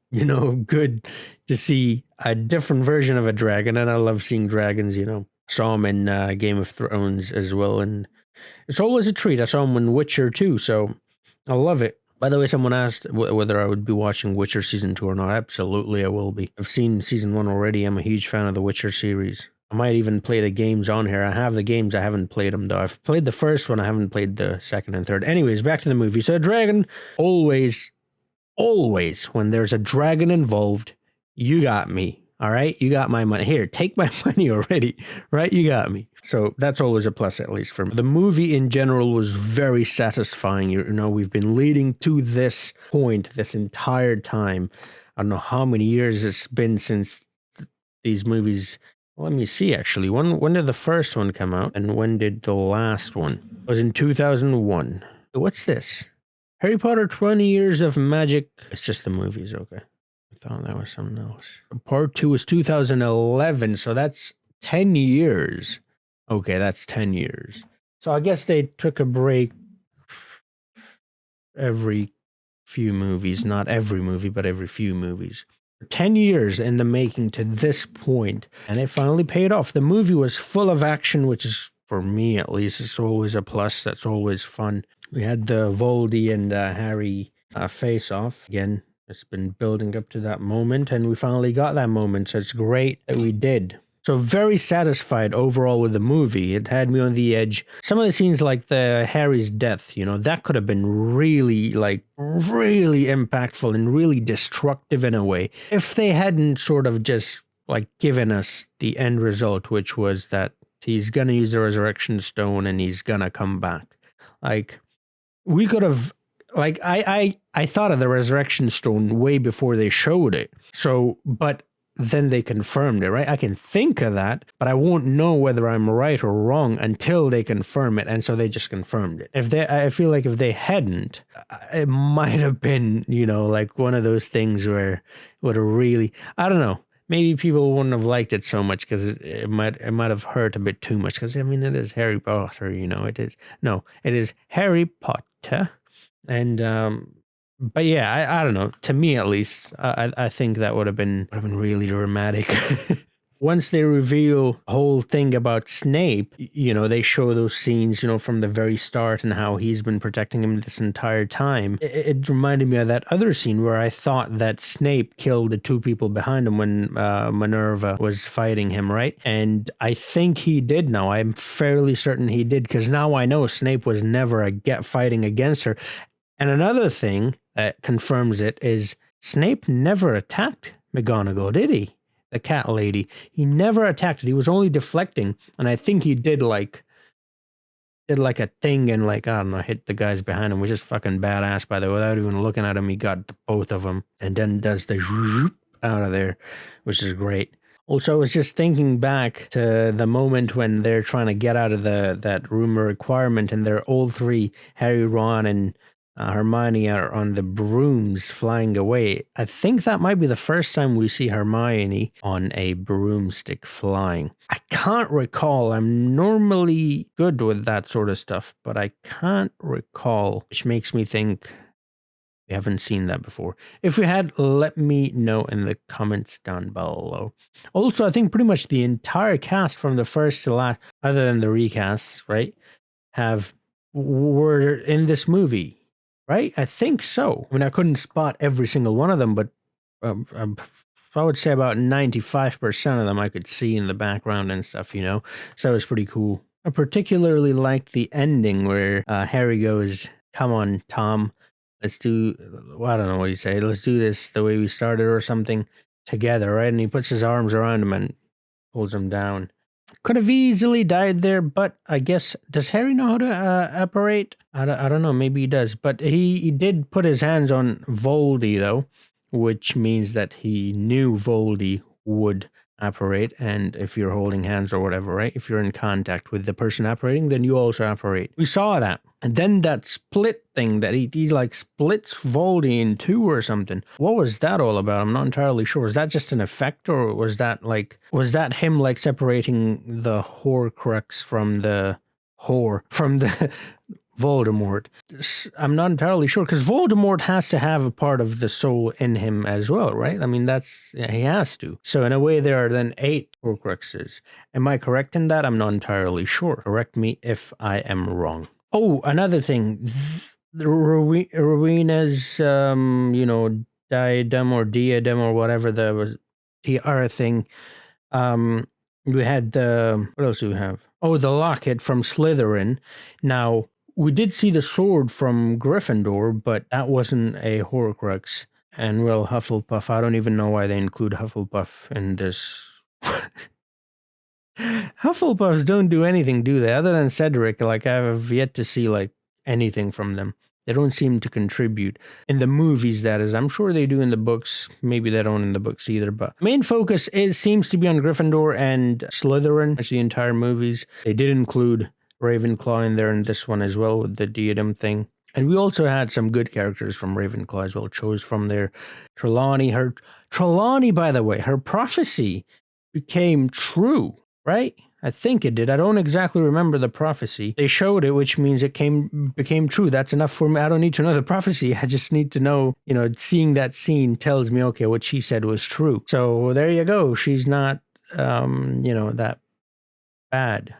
good to see a different version of a dragon. And I love seeing dragons, Saw him in Game of Thrones as well, and it's always a treat. I saw him in Witcher too, so I love it. By the way, someone asked whether I would be watching Witcher Season 2 or not. Absolutely, I will be. I've seen Season 1 already. I'm a huge fan of the Witcher series. I might even play the games on here. I have the games. I haven't played them, though. I've played the first one. I haven't played the second and third. Anyways, back to the movie. So, dragon, always, when there's a dragon involved, you got me. All right? You got my money. Here, take my money already. Right? You got me. So that's always a plus, at least for me. The movie in general was very satisfying. We've been leading to this point this entire time. I don't know how many years it's been since these movies. Well, let me see, actually. When did the first one come out? And when did the last one? It was in 2001. What's this? Harry Potter 20 Years of Magic. It's just the movies, okay. I thought that was something else. Part 2 was 2011, so that's 10 years. Okay, that's 10 years. So I guess they took a break every few movies. Not every movie, but every few movies. 10 years in the making to this point, and it finally paid off. The movie was full of action, which is, for me at least, it's always a plus. That's always fun. We had the Voldy and Harry face-off. Again, it's been building up to that moment, and we finally got that moment, so it's great that we did. So very satisfied overall with the movie. It had me on the edge. Some of the scenes like the Harry's death, that could have been really impactful and really destructive in a way. If they hadn't sort of just like given us the end result, which was that he's going to use the resurrection stone and he's going to come back. Like, we could have like I thought of the resurrection stone way before they showed it. So, but then they confirmed it, right? I can think of that, but I won't know whether I'm right or wrong until they confirm it. And so they just confirmed it. I feel like if they hadn't, it might have been, like one of those things where it would have really, I don't know. Maybe people wouldn't have liked it so much because it might have hurt a bit too much. Because I mean, it is Harry Potter, it is Harry Potter, and but yeah, I don't know. To me, at least, I think that would have been really dramatic. Once they reveal the whole thing about Snape, they show those scenes, from the very start and how he's been protecting him this entire time. It reminded me of that other scene where I thought that Snape killed the two people behind him when Minerva was fighting him, right? And I think he did now. I'm fairly certain he did, because now I know Snape was never fighting against her. And another thing that confirms it is Snape never attacked McGonagall, did he? The cat lady. He never attacked it. He was only deflecting. And I think he did like a thing and I don't know, hit the guys behind him, which is fucking badass, by the way. Without even looking at him, he got both of them and then does the zoop out of there, which is great. Also, I was just thinking back to the moment when they're trying to get out of that room of requirement and they're all three, Harry, Ron, and Hermione are on the brooms flying away. I think that might be the first time we see Hermione on a broomstick flying. I can't recall. I'm normally good with that sort of stuff, but I can't recall, which makes me think we haven't seen that before. If we had, let me know in the comments down below. Also, I think pretty much the entire cast from the first to last, other than the recasts, right, were in this movie. Right? I think so. I mean, I couldn't spot every single one of them, but I would say about 95% of them I could see in the background and stuff, So it was pretty cool. I particularly liked the ending where Harry goes, "Come on, Tom, let's do," well, I don't know what you say, "let's do this the way we started," or something, together, right? And he puts his arms around him and pulls him down. Could have easily died there, but I guess, does Harry know how to apparate? I don't know, maybe he does. But he did put his hands on Voldy, though, which means that he knew Voldy would apparate. And if you're holding hands or whatever, right? If you're in contact with the person apparating, then you also apparate. We saw that. And then that split thing that he splits Voldy in two or something. What was that all about? I'm not entirely sure. Was that just an effect, or was that him separating the Horcrux from the Voldemort? I'm not entirely sure, because Voldemort has to have a part of the soul in him as well, right? I mean, he has to. So in a way, there are then 8 Horcruxes. Am I correct in that? I'm not entirely sure. Correct me if I am wrong. Oh, another thing. Rowena's, diadem or diadem or whatever the tiara thing. We had what else do we have? Oh, the locket from Slytherin. Now, we did see the sword from Gryffindor, but that wasn't a Horcrux. And well, Hufflepuff, I don't even know why they include Hufflepuff in this. Hufflepuffs don't do anything, do they? Other than Cedric, I have yet to see anything from them. They don't seem to contribute. In the movies, that is. I'm sure they do in the books. Maybe they don't in the books either, but main focus seems to be on Gryffindor and Slytherin. It's the entire movies. They did include Ravenclaw in there in this one as well with the diadem thing. And we also had some good characters from Ravenclaw as well, chose from there. Trelawney, by the way, her prophecy became true, right? I think it did. I don't exactly remember the prophecy. They showed it, which means it became true. That's enough for me. I don't need to know the prophecy. I just need to know, seeing that scene tells me, okay, what she said was true. So there you go. She's not, that bad.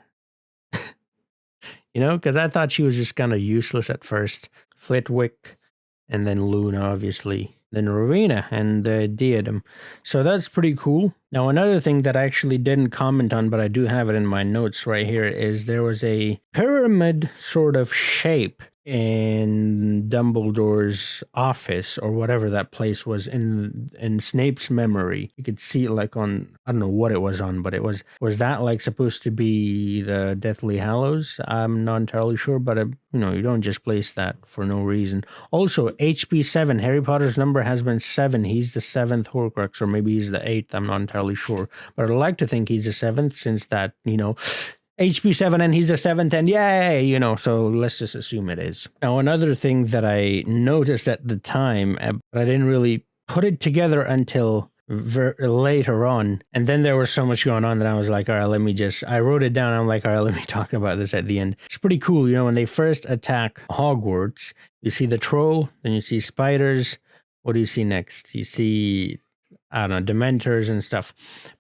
Because I thought she was just kind of useless at first. Flitwick, and then Luna, obviously. Then Rowena and the diadem. So that's pretty cool. Now, another thing that I actually didn't comment on, but I do have it in my notes right here, is there was a pyramid sort of shape in Dumbledore's office or whatever that place was in Snape's memory. You could see it like on, I don't know what it was on, but it was that like supposed to be the Deathly Hallows? I'm not entirely sure, but you don't just place that for no reason. Also, HP 7, Harry Potter's number has been 7. He's the 7th Horcrux, or maybe he's the 8th. I'm not entirely sure, but I'd like to think he's the 7th since that, HP 7 and he's the 7th, and yay, so let's just assume it is. Now, another thing that I noticed at the time, but I didn't really put it together until later on, and then there was so much going on that I was like, all right, I wrote it down. I'm like, all right, let me talk about this at the end. It's pretty cool, when they first attack Hogwarts, you see the troll, then you see spiders. What do you see next? You see, I don't know, Dementors and stuff.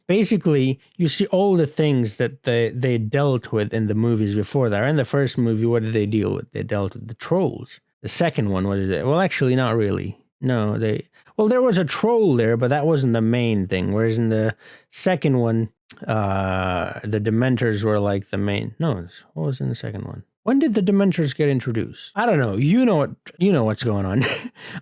Basically, you see all the things that they dealt with in the movies before that. In the first movie, what did they deal with? They dealt with the trolls. The second one, what did they? Well, actually, not really. No, there was a troll there, but that wasn't the main thing. Whereas in the second one, the Dementors were like the main. No, what was in the second one? When did the Dementors get introduced? I don't know. You know what's going on.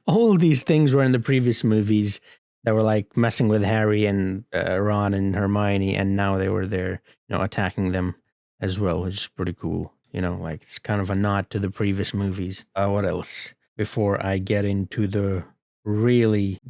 All these things were in the previous movies that were like messing with Harry and Ron and Hermione, and now they were there, attacking them as well, which is pretty cool. Like it's kind of a nod to the previous movies. What else? Before I get into the really,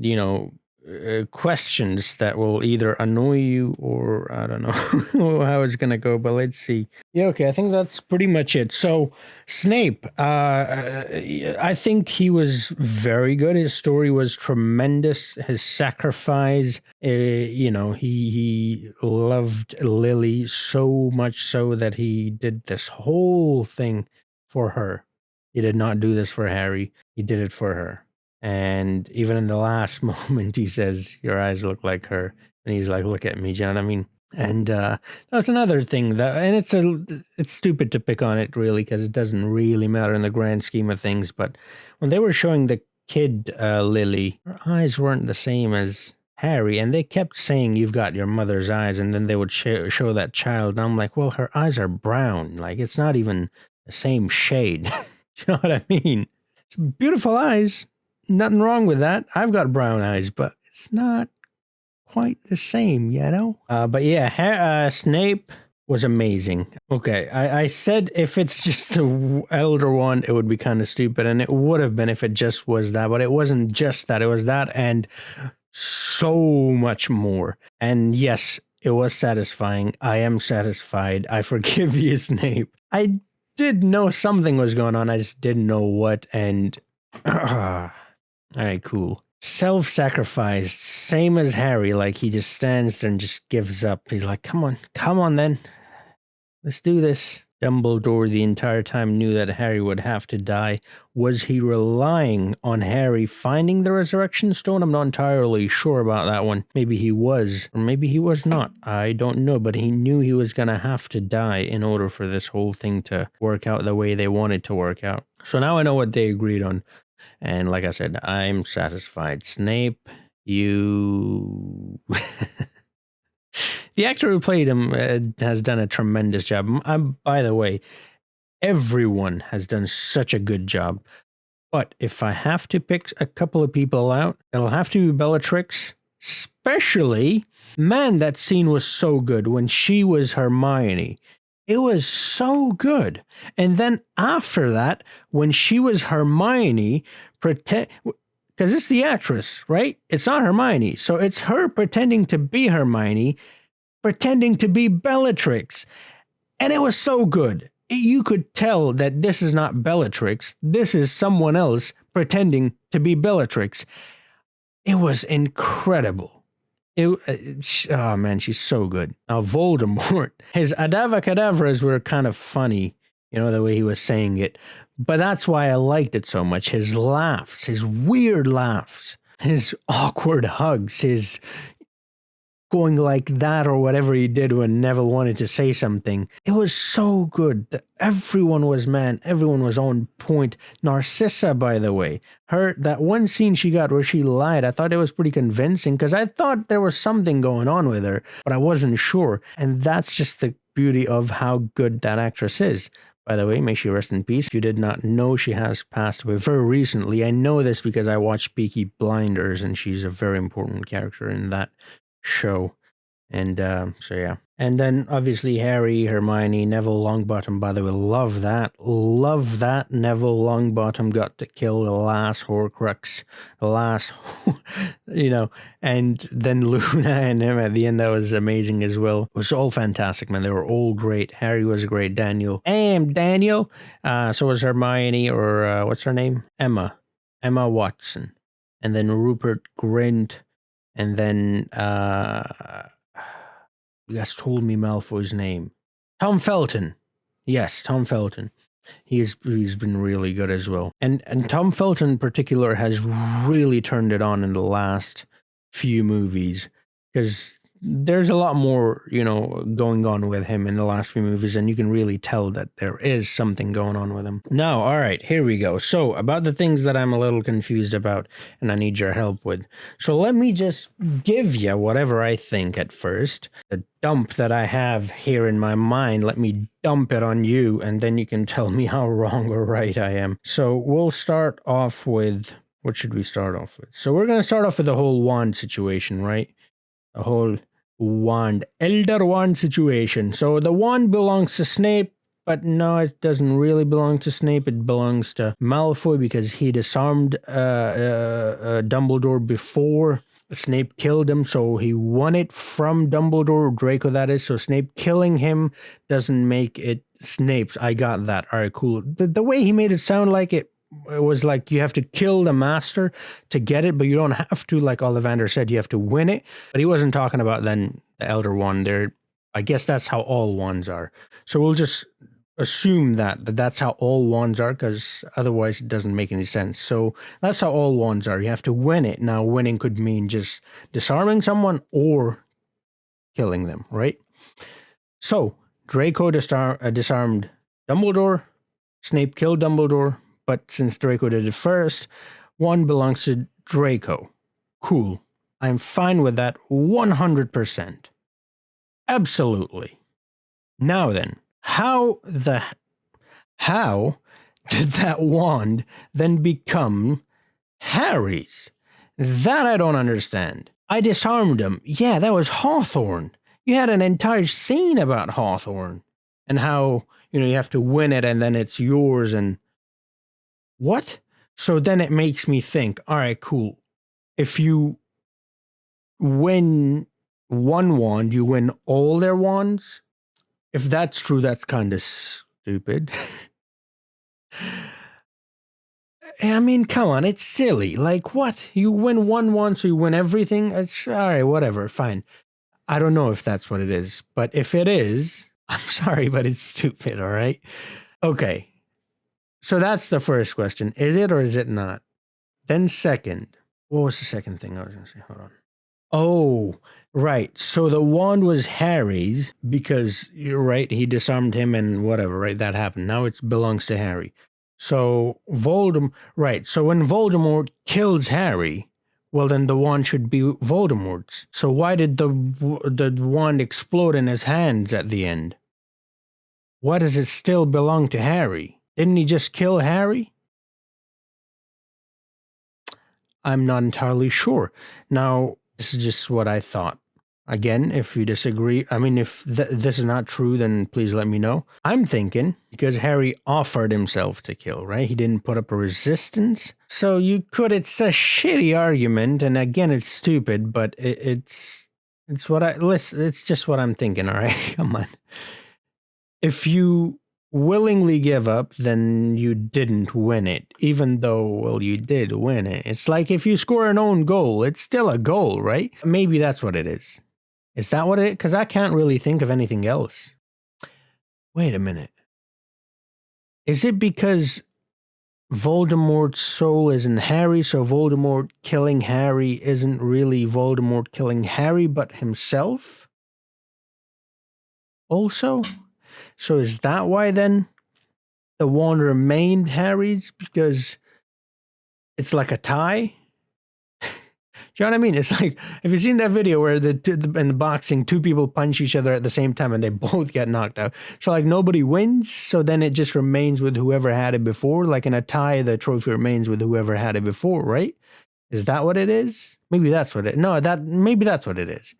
questions that will either annoy you or I don't know how it's going to go, but let's see. Yeah, okay, I think that's pretty much it. So Snape, I think he was very good. His story was tremendous. His sacrifice, he loved Lily so much so that he did this whole thing for her. He did not do this for Harry. He did it for her. And even in the last moment, he says, your eyes look like her. And he's like, look at me, do you know what I mean? And that's another thing. It's stupid to pick on it, really, because it doesn't really matter in the grand scheme of things. But when they were showing the kid Lily, her eyes weren't the same as Harry. And they kept saying, you've got your mother's eyes. And then they would show that child. And I'm like, well, her eyes are brown. Like, it's not even the same shade. You know what I mean? It's beautiful eyes. Nothing wrong with that. I've got brown eyes, but it's not quite the same, But yeah, Snape was amazing. Okay, I said if it's just the elder one, it would be kind of stupid, and it would have been if it just was that, but it wasn't just that. It was that and so much more. And yes, it was satisfying. I am satisfied. I forgive you, Snape. I did know something was going on. I just didn't know what, and... all right, cool. Self-sacrifice, same as Harry. Like, he just stands there and just gives up. He's like, come on then. Let's do this. Dumbledore the entire time knew that Harry would have to die. Was he relying on Harry finding the Resurrection Stone? I'm not entirely sure about that one. Maybe he was, or maybe he was not. I don't know, but he knew he was going to have to die in order for this whole thing to work out the way they wanted to work out. So now I know what they agreed on. And like I said, I'm satisfied. Snape, you... The actor who played him has done a tremendous job. By the way, everyone has done such a good job. But if I have to pick a couple of people out, it'll have to be Bellatrix. Especially, man, that scene was so good when she was Hermione. It was so good. And then after that, when she was Hermione, because it's the actress, right? It's not Hermione. So it's her pretending to be Hermione, pretending to be Bellatrix. And it was so good. You could tell that this is not Bellatrix. This is someone else pretending to be Bellatrix. It was incredible. Oh man, she's so good. Now Voldemort, his Avada Kedavras were kind of funny, the way he was saying it. But that's why I liked it so much. His laughs, his weird laughs, his awkward hugs, his going like that or whatever he did when Neville wanted to say something. It was so good. Everyone was on point. Narcissa, by the way, that one scene she got where she lied, I thought it was pretty convincing because I thought there was something going on with her, but I wasn't sure. And that's just the beauty of how good that actress is. by the way. May she rest in peace. If you did not know, she has passed away very recently. I know this because I watched Peaky Blinders, and she's a very important character in that show. And so yeah. And then obviously Harry, Hermione, Neville Longbottom, by the way, love that. Love that Neville Longbottom got to kill the last Horcrux, the last, and then Luna and him at the end. That was amazing as well. It was all fantastic, man. They were all great. Harry was great. Daniel. Daniel. So was Hermione, or what's her name? Emma Watson. And then Rupert Grint. And then, you guys told me Malfoy's name. Tom Felton. Yes, Tom Felton. He's been really good as well. And Tom Felton in particular has really turned it on in the last few movies, because there's a lot more, going on with him in the last few movies, and you can really tell that there is something going on with him. Now, all right, here we go. So, about the things that I'm a little confused about and I need your help with. So, let me just give you whatever I think at first. The dump that I have here in my mind, let me dump it on you, and then you can tell me how wrong or right I am. So, we'll start off with, what should we start off with? So, we're going to start off with the whole wand situation, right? The whole Elder Wand situation. So the wand belongs to Snape, but no, it doesn't really belong to Snape. It belongs to Malfoy because he disarmed Dumbledore before Snape killed him. So he won it from Dumbledore, Draco that is. So Snape killing him doesn't make it Snape's. I got that. All right, cool. The way he made it sound like it was like you have to kill the master to get it, but you don't have to, like Ollivander said, you have to win it. But he wasn't talking about then the Elder Wand there. I guess that's how all wands are. So we'll just assume that that's how all wands are, because otherwise it doesn't make any sense. So that's how all wands are. You have to win it. Now, winning could mean just disarming someone or killing them, right? So Draco disarmed Dumbledore. Snape killed Dumbledore. But since Draco did it first, one belongs to Draco. Cool. I'm fine with that 100%. Absolutely. Now then, how did that wand then become Harry's? That I don't understand. I disarmed him. Yeah, that was Hawthorne. You had an entire scene about Hawthorne and how, you have to win it and then it's yours and what? So then it makes me think, all right, cool. If you win one wand, you win all their wands? If that's true, that's kind of stupid. I mean, come on, it's silly. Like, what? You win one wand, so you win everything? It's all right, whatever, fine. I don't know if that's what it is, but if it is, I'm sorry, but it's stupid, all right? Okay. So that's the first question. Is it or is it not? Then second, what was the second thing I was going to say? Hold on. Oh, right. So the wand was Harry's because, you're right, he disarmed him and whatever, right? That happened. Now it belongs to Harry. So right. So when Voldemort kills Harry, well, then the wand should be Voldemort's. So why did the wand explode in his hands at the end? Why does it still belong to Harry? Didn't he just kill Harry? I'm not entirely sure. Now, this is just what I thought. Again, if you disagree, I mean, if this is not true, then please let me know. I'm thinking because Harry offered himself to kill, right? He didn't put up a resistance. So it's a shitty argument, and again, it's stupid, but it's just what I'm thinking, all right? Come on. If you willingly give up, then you didn't win it, even though, well, you did win it. It's like if you score an own goal, it's still a goal, right? Maybe that's what it is. Is that what it is? Because I can't really think of anything else. Wait a minute. Is it because Voldemort's soul is in Harry, so Voldemort killing Harry isn't really Voldemort killing Harry, but himself? Also? So is that why then the wand remained Harry's? Because it's like a tie? you know what I mean? It's like, have you seen that video where in the boxing, two people punch each other at the same time and they both get knocked out? So like nobody wins, so then it just remains with whoever had it before. Like in a tie, the trophy remains with whoever had it before, right? Is that what it is? Maybe that's what it. No, maybe that's what it is.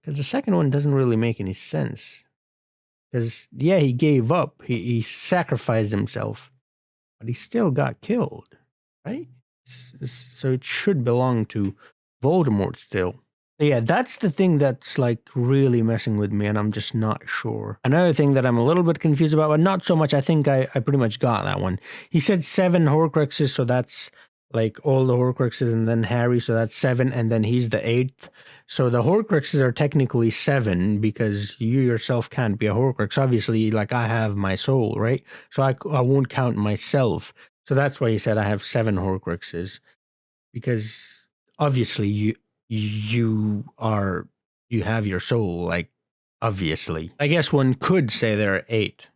Because the second one doesn't really make any sense. Because yeah, he gave up. He sacrificed himself, but he still got killed, right? So it should belong to Voldemort still. Yeah, that's the thing that's like really messing with me, and I'm just not sure. Another thing that I'm a little bit confused about, but not so much. I think I pretty much got that one. He said 7 Horcruxes, so that's like all the Horcruxes, and then Harry, so that's 7, and then he's the 8th. So the Horcruxes are technically 7 because you yourself can't be a Horcrux. Obviously, like I have my soul, right? So I won't count myself. So that's why he said I have 7 Horcruxes, because obviously you have your soul, like obviously. I guess one could say there are 8,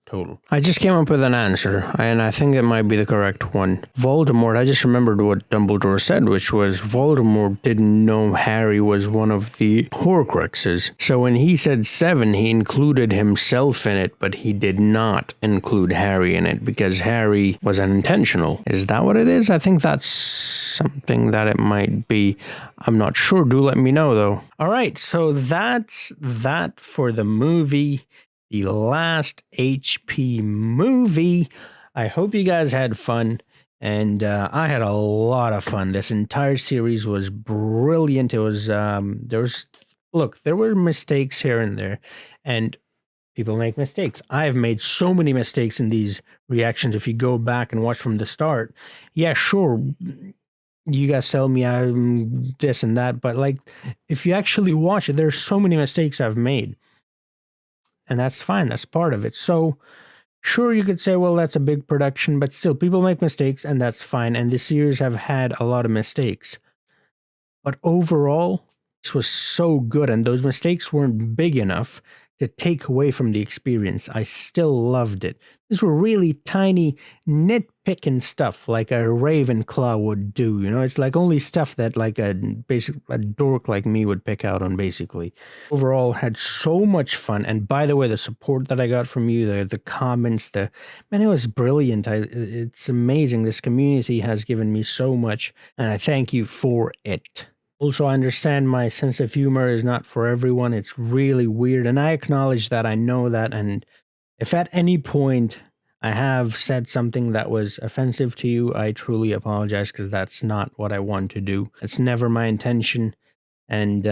total. I just came up with an answer, and I think it might be the correct one. Voldemort, I just remembered what Dumbledore said, which was Voldemort didn't know Harry was one of the Horcruxes. So when he said 7, he included himself in it, but he did not include Harry in it because Harry was unintentional. Is that what it is? I think that's something that it might be. I'm not sure. Do let me know, though. All right, so that's that for the movie. The last HP movie. I hope you guys had fun, and I had a lot of fun. This entire series was brilliant. It was there were mistakes here and there, and people make mistakes. I've made so many mistakes in these reactions. If you go back and watch from the start, yeah, sure, you guys tell me I'm this and that, but like if you actually watch it, there's so many mistakes I've made. And that's fine. That's part of it. So, sure, you could say, well, that's a big production, but still, people make mistakes, and that's fine. And the series have had a lot of mistakes. But overall, this was so good, and those mistakes weren't big enough to take away from the experience. I still loved it. These were really tiny, nitpicking stuff like a Ravenclaw would do. It's like only stuff that like a dork like me would pick out on, basically. Overall, had so much fun. And by the way, the support that I got from you, the comments, man, it was brilliant. It's amazing. This community has given me so much, and I thank you for it. Also, I understand my sense of humor is not for everyone. It's really weird, and I acknowledge that. I know that, and if at any point I have said something that was offensive to you, I truly apologize, because that's not what I want to do. It's never my intention, and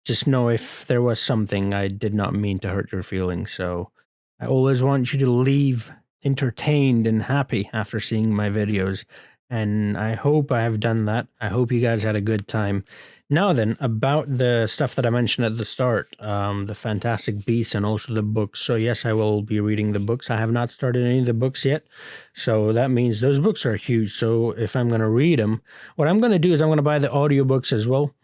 just know if there was something, I did not mean to hurt your feelings. So I always want you to leave entertained and happy after seeing my videos. And I hope I have done that. I hope you guys had a good time. Now then, about the stuff that I mentioned at the start, the Fantastic Beasts and also the books. So yes, I will be reading the books. I have not started any of the books yet. So that means those books are huge. So if I'm going to read them, what I'm going to do is I'm going to buy the audiobooks as well,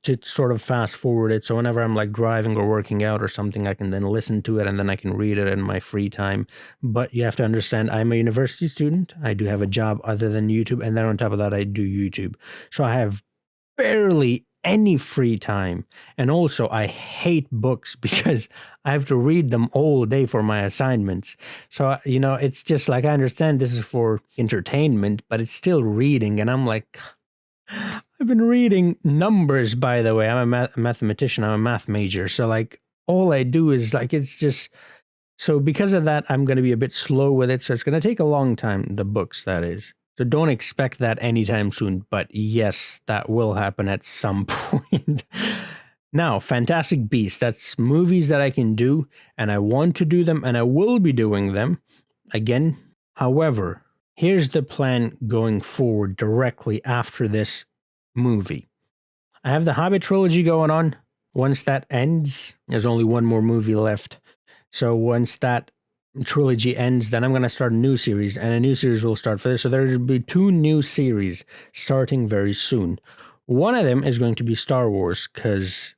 to sort of fast forward it. So whenever I'm like driving or working out or something, I can then listen to it and then I can read it in my free time. But you have to understand, I'm a university student. I do have a job other than YouTube. And then on top of that, I do YouTube. So I have barely any free time. And also I hate books because I have to read them all day for my assignments. So, it's just like, I understand this is for entertainment, but it's still reading. And I'm like, I've been reading numbers, by the way. I'm a mathematician. I'm a math major. So like all I do is like, it's just, so because of that, I'm going to be a bit slow with it. So it's going to take a long time, the books, that is. So don't expect that anytime soon. But yes, that will happen at some point. Now, Fantastic Beasts, that's movies that I can do, and I want to do them, and I will be doing them again. However, here's the plan going forward directly after this movie. I have the Hobbit trilogy going on. Once that ends, there's only one more movie left. So once that trilogy ends, then I'm going to start a new series, and a new series will start for this. So there will be 2 new series starting very soon. One of them is going to be Star Wars, because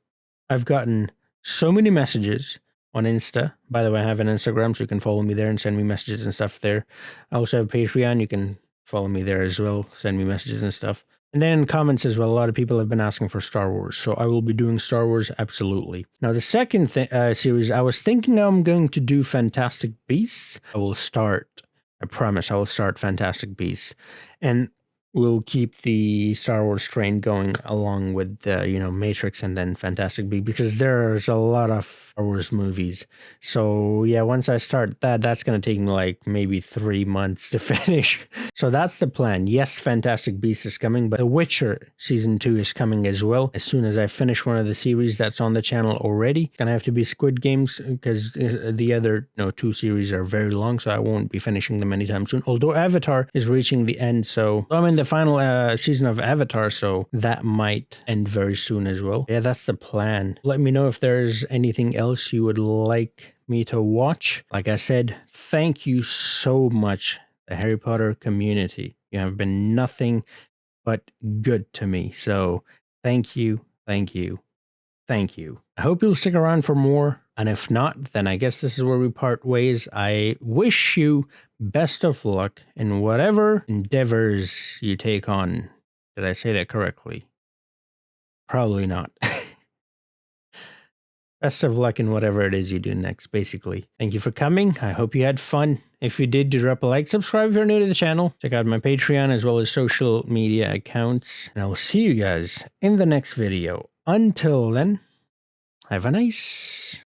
I've gotten so many messages on Insta. By the way, I have an Instagram, so you can follow me there and send me messages and stuff there. I also have Patreon. You can follow me there as well, send me messages and stuff. And then in comments as well, a lot of people have been asking for Star Wars, so I will be doing Star Wars absolutely. Now, the second series, I was thinking I'm going to do Fantastic Beasts. I promise I will start Fantastic Beasts. And we'll keep the Star Wars train going along with the, Matrix and then Fantastic Beasts, because there's a lot of Star Wars movies. So yeah, once I start that's going to take me like maybe 3 months to finish. So that's the plan. Yes, Fantastic Beasts is coming, but The Witcher Season 2 is coming as well. As soon as I finish one of the series that's on the channel already. It's going to have to be Squid Games because the other 2 series are very long, so I won't be finishing them anytime soon. Although Avatar is reaching the end, so I'm in the final season of Avatar, so that might end very soon as well. Yeah, that's the plan. Let me know if there's anything else you would like me to watch. Like I said, thank you so much, the Harry Potter community. You have been nothing but good to me. So thank you, thank you, thank you. I hope you'll stick around for more. And if not, then I guess this is where we part ways. I wish you best of luck in whatever endeavors you take on. Did I say that correctly? Probably not. Best of luck in whatever it is you do next, basically. Thank you for coming. I hope you had fun. If you did, do drop a like. Subscribe if you're new to the channel. Check out my Patreon as well as social media accounts. And I will see you guys in the next video. Until then, have a nice